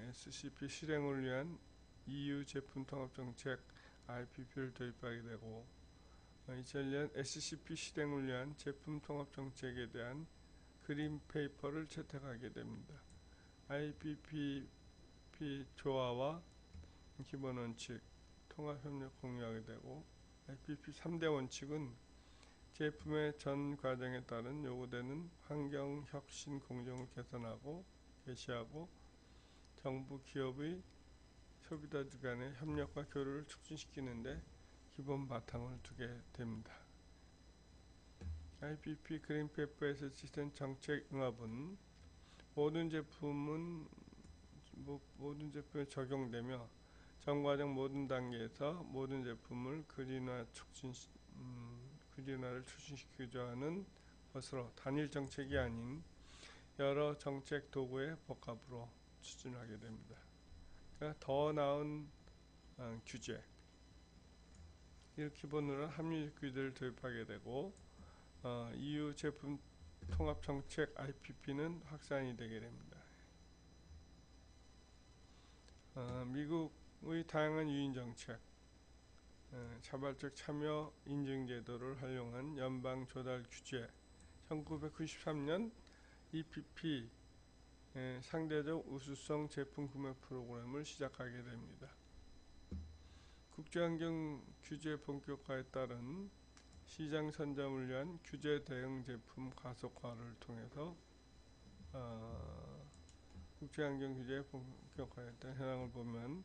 SCP 실행을 위한 EU 제품 통합 정책 IPP를 도입하게 되고 2000년 SCP 실행을 위한 제품 통합 정책에 대한 그린 페이퍼를 채택하게 됩니다. IPP 조화와 기본 원칙, 통합 협력 공유하게 되고 IPP 3대 원칙은 제품의 전 과정에 따른 요구되는 환경 혁신 공정을 개선하고 개시하고 정부 기업의 소비자들 간의 협력과 교류를 촉진시키는데 기본 바탕을 두게 됩니다. IPP 그린페이퍼에서 지시된 정책 응합은 모든 제품에 적용되며 전과정 모든 단계에서 모든 제품을 그린화를 추진시키고자 하는 것으로 단일 정책이 아닌 여러 정책 도구의 복합으로 추진하게 됩니다. 그러니까 더 나은 규제, 이를 기본으로 합리적 규제를 도입하게 되고 EU 제품 통합 정책 IPP는 확산이 되게 됩니다. 미국의 다양한 유인 정책, 자발적 참여 인증 제도를 활용한 연방 조달 규제, 1993년 EPP 상대적 우수성 제품 구매 프로그램을 시작하게 됩니다. 국제환경 규제 본격화에 따른 시장 선점을 위한 규제 대응 제품 가속화를 통해서 국제환경 규제 본격화에 따른 현황을 보면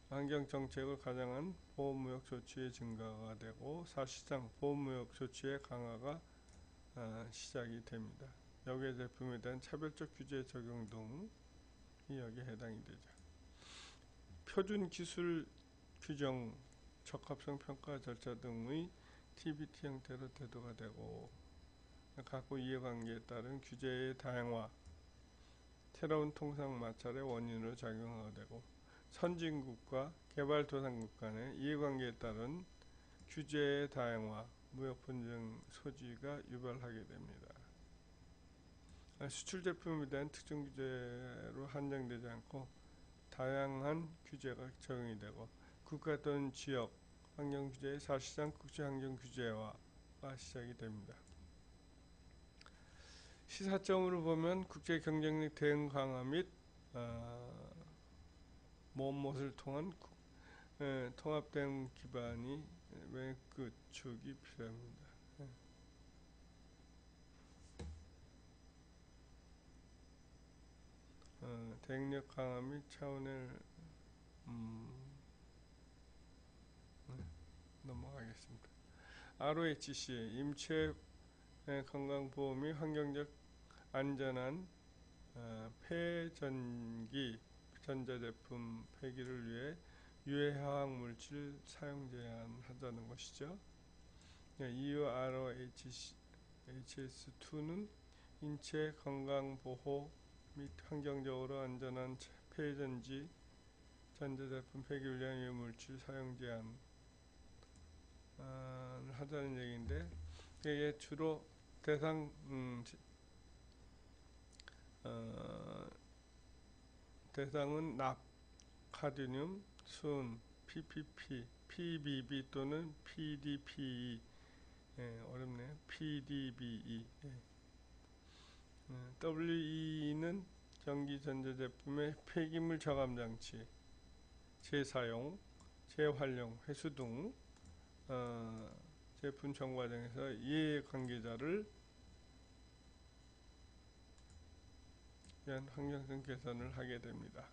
환경정책을 가장한 보험무역 조치의 증가가 되고 사실상 보험무역 조치의 강화가 시작이 됩니다. 역외 제품에 대한 차별적 규제 적용 등이 여기에 해당이 되죠. 표준 기술 규정, 적합성 평가 절차 등의 TBT 형태로 대두가 되고, 각국 이해관계에 따른 규제의 다양화, 새로운 통상 마찰의 원인으로 작용하게 되고, 선진국과 개발도상국 간의 이해관계에 따른 규제의 다양화, 무역 분쟁 소지가 유발하게 됩니다. 수출 제품에 대한 특정 규제로 한정되지 않고 다양한 규제가 적용이 되고, 국가 또는 지역 환경 규제의 사실상 국제 환경 규제화가 시작이 됩니다. 시사점으로 보면 국제 경쟁력 대응 강화 및 무엇을 통한 통합 대응 기반이 구축이 필요합니다. 대응력 강화 및 차원의 넘어가겠습니다. ROHC 임체 건강보호 및 환경적 안전한 폐전기 전자제품 폐기를 위해 유해화학물질 사용 제한하자는 것이죠. EU ROHS2는 인체 건강보호 및 환경적으로 안전한 폐전지 전자제품 폐기를 위한 유해물질 사용 제한 하자는 얘기인데, 이게 주로 대상은 납, 카드뮴, 순, PPP, PBB 또는 PDPE, 어렵네요. PDBE. WE는 전기 전자제품의 폐기물 저감 장치, 재사용, 재활용, 회수 등 제품 정 과정에서 이해관계자를 위한 환경성 개선을 하게 됩니다.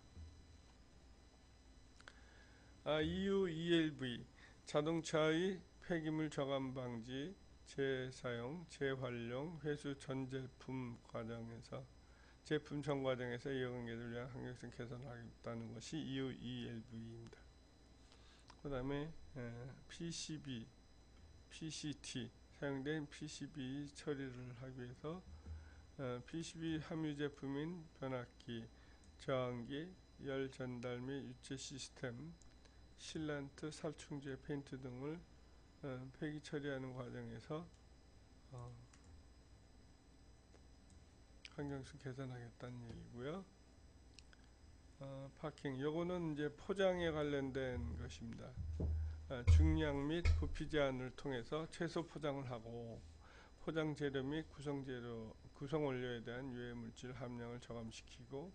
EU ELV 자동차의 폐기물 저감 방지, 재사용, 재활용, 회수 전 제품 과정에서 제품 전 과정에서 이해관계자를 위한 환경성 개선을 하겠다는 것이 EU ELV입니다. 그 다음에 PCB, PCT 사용된 PCB 처리를 하기 위해서 PCB 함유 제품인 변압기, 저항기, 열 전달 및 유체 시스템, 실란트, 살충제, 페인트 등을 폐기 처리하는 과정에서 환경성 개선하겠다는 얘기고요. 파킹, 요거는 이제 포장에 관련된 것입니다. 중량 및 부피 제한을 통해서 최소 포장을 하고, 포장 재료 및 구성 원료에 대한 유해 물질 함량을 저감시키고,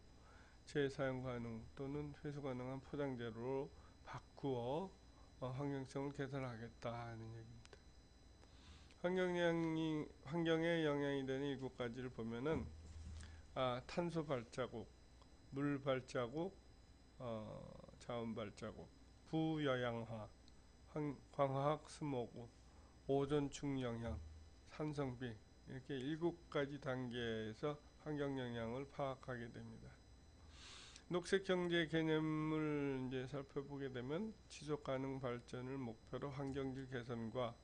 재사용 가능 또는 회수 가능한 포장 재료로 바꾸어 환경성을 개선하겠다는 얘기입니다. 환경에 영향이 되는 7가지를 보면은 탄소 발자국, 물 발자국, 자원 발자국, 부여양화, 광화학 스모그, 오존층 영향, 산성비, 이렇게 7가지 단계에서 환경 영향을 파악하게 됩니다. 녹색 경제 개념을 이제 살펴보게 되면 지속 가능 발전을 목표로 환경질 개선과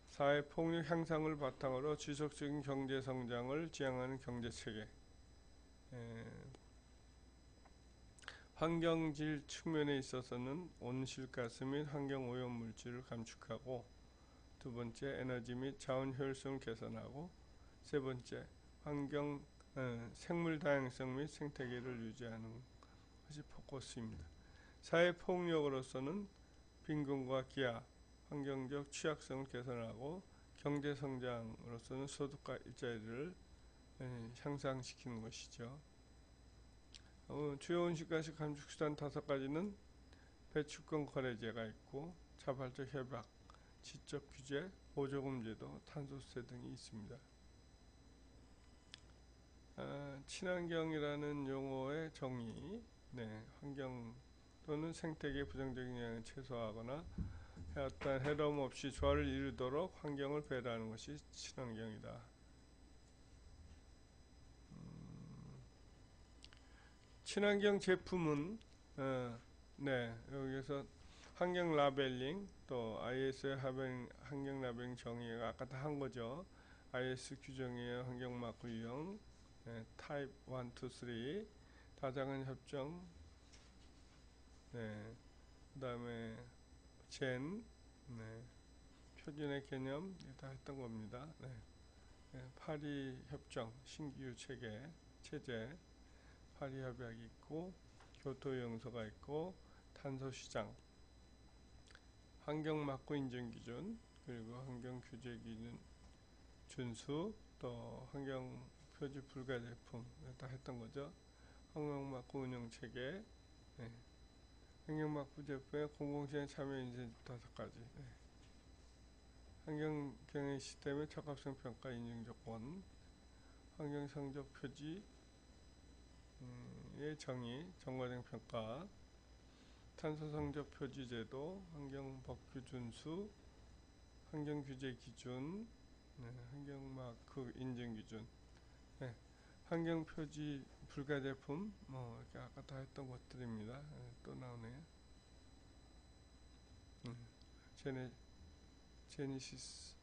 사회 폭력 향상을 바탕으로 지속적인 경제 성장을 지향하는 경제 체계, 환경질 측면에 있어서는 온실가스 및 환경 오염 물질을 감축하고, 두 번째 에너지 및 자원 효율성을 개선하고, 세 번째 생물 다양성 및 생태계를 유지하는 것이 포커스입니다. 사회 폭력으로서는 빈곤과 기아, 환경적 취약성을 개선하고, 경제 성장으로서는 소득과 일자리를 향상시키는 것이죠. 주요 온실가스 감축 수단 5가지는 배출권 거래제가 있고, 자발적 협약, 지적 규제, 보조금 제도, 탄소세 등이 있습니다. 친환경이라는 용어의 정의, 환경 또는 생태계 부정적인 영향을 최소화하거나 어떤 해로움 없이 조화를 이루도록 환경을 배려하는 것이 친환경이다. 친환경 제품은 네, 여기서 환경 라벨링 또 ISO 환경 라벨링 정의가 아까 다 한 거죠. IS 규정이에요. 환경 마크 유형 타입 1, 2, 3 다자간 협정 네, 그 다음에 젠 네, 표준의 개념 다 했던 겁니다. 네. 파리 협정 신규 체제 파리 협약이 있고 교토 용서가 있고 탄소 시장 환경 막고 인증 기준 그리고 환경 규제 기준 준수 또 환경 표지 불가 제품 다 했던 거죠. 환경 막고 운영 체계 네. 환경 막고 제품의 공공시장 참여 인증 5가지 네. 환경 경영 시스템의 적합성 평가 인증 조건 환경 성적 표지의 정의 정과정 평가 탄소 성적 표지 제도 환경 법규 준수 환경 규제 기준 네, 환경 마크 인증 기준 네, 환경 표지 불가 제품 뭐 이렇게 아까 다 했던 것들입니다. 네, 또 나오네요. 제네시스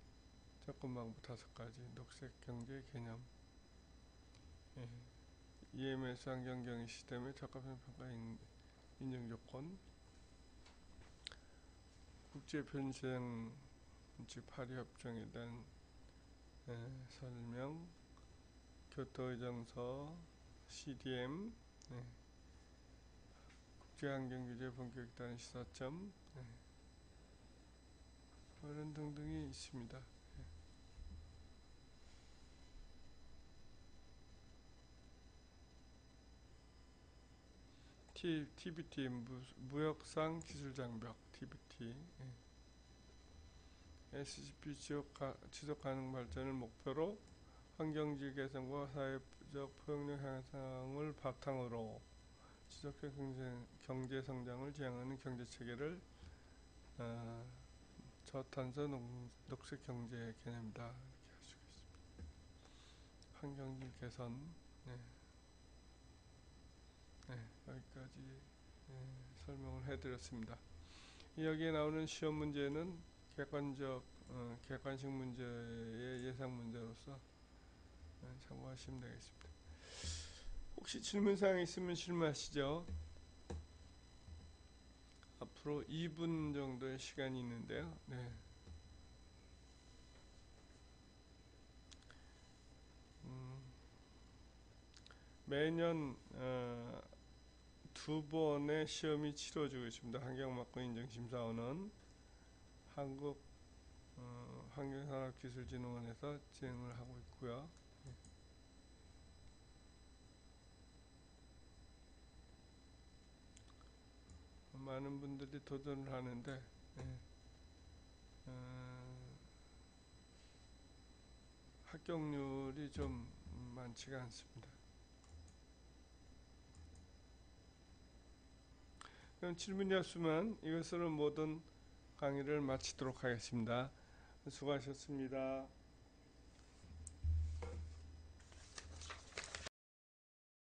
접근방법 5가지 녹색 경제 개념 예. EMS 환경 경영 시스템의 적합성 평가 인증 조건 국제 편시장 즉 파리 협정에 대한 설명 교토 의정서 CDM 국제 환경 규제 본격 따른 시사점 이런 등등이 있습니다. TBT 무역상 기술장벽 TBT SCP 지속 가능 발전을 목표로 환경질 개선과 사회적 포용력 향상을 바탕으로 지속적 경제 성장을 지향하는 경제 체계를 저탄소 녹색 경제 개념이다 이렇게 할 수가 있습니다. 환경질 개선 여기까지 설명을 해드렸습니다. 여기에 나오는 시험 문제는 객관식 문제의 예상 문제로서 참고하시면 되겠습니다. 혹시 질문사항 있으면 질문하시죠. 앞으로 2분 정도의 시간이 있는데요. 네. 매년 2번의 시험이 치러지고 있습니다. 환경막고 인증심사원은 한국 환경산업기술진흥원에서 진행을 하고 있고요. 많은 분들이 도전을 하는데 합격률이 좀 많지가 않습니다. 그럼 질문이 없으면 이것으로 모든 강의를 마치도록 하겠습니다. 수고하셨습니다.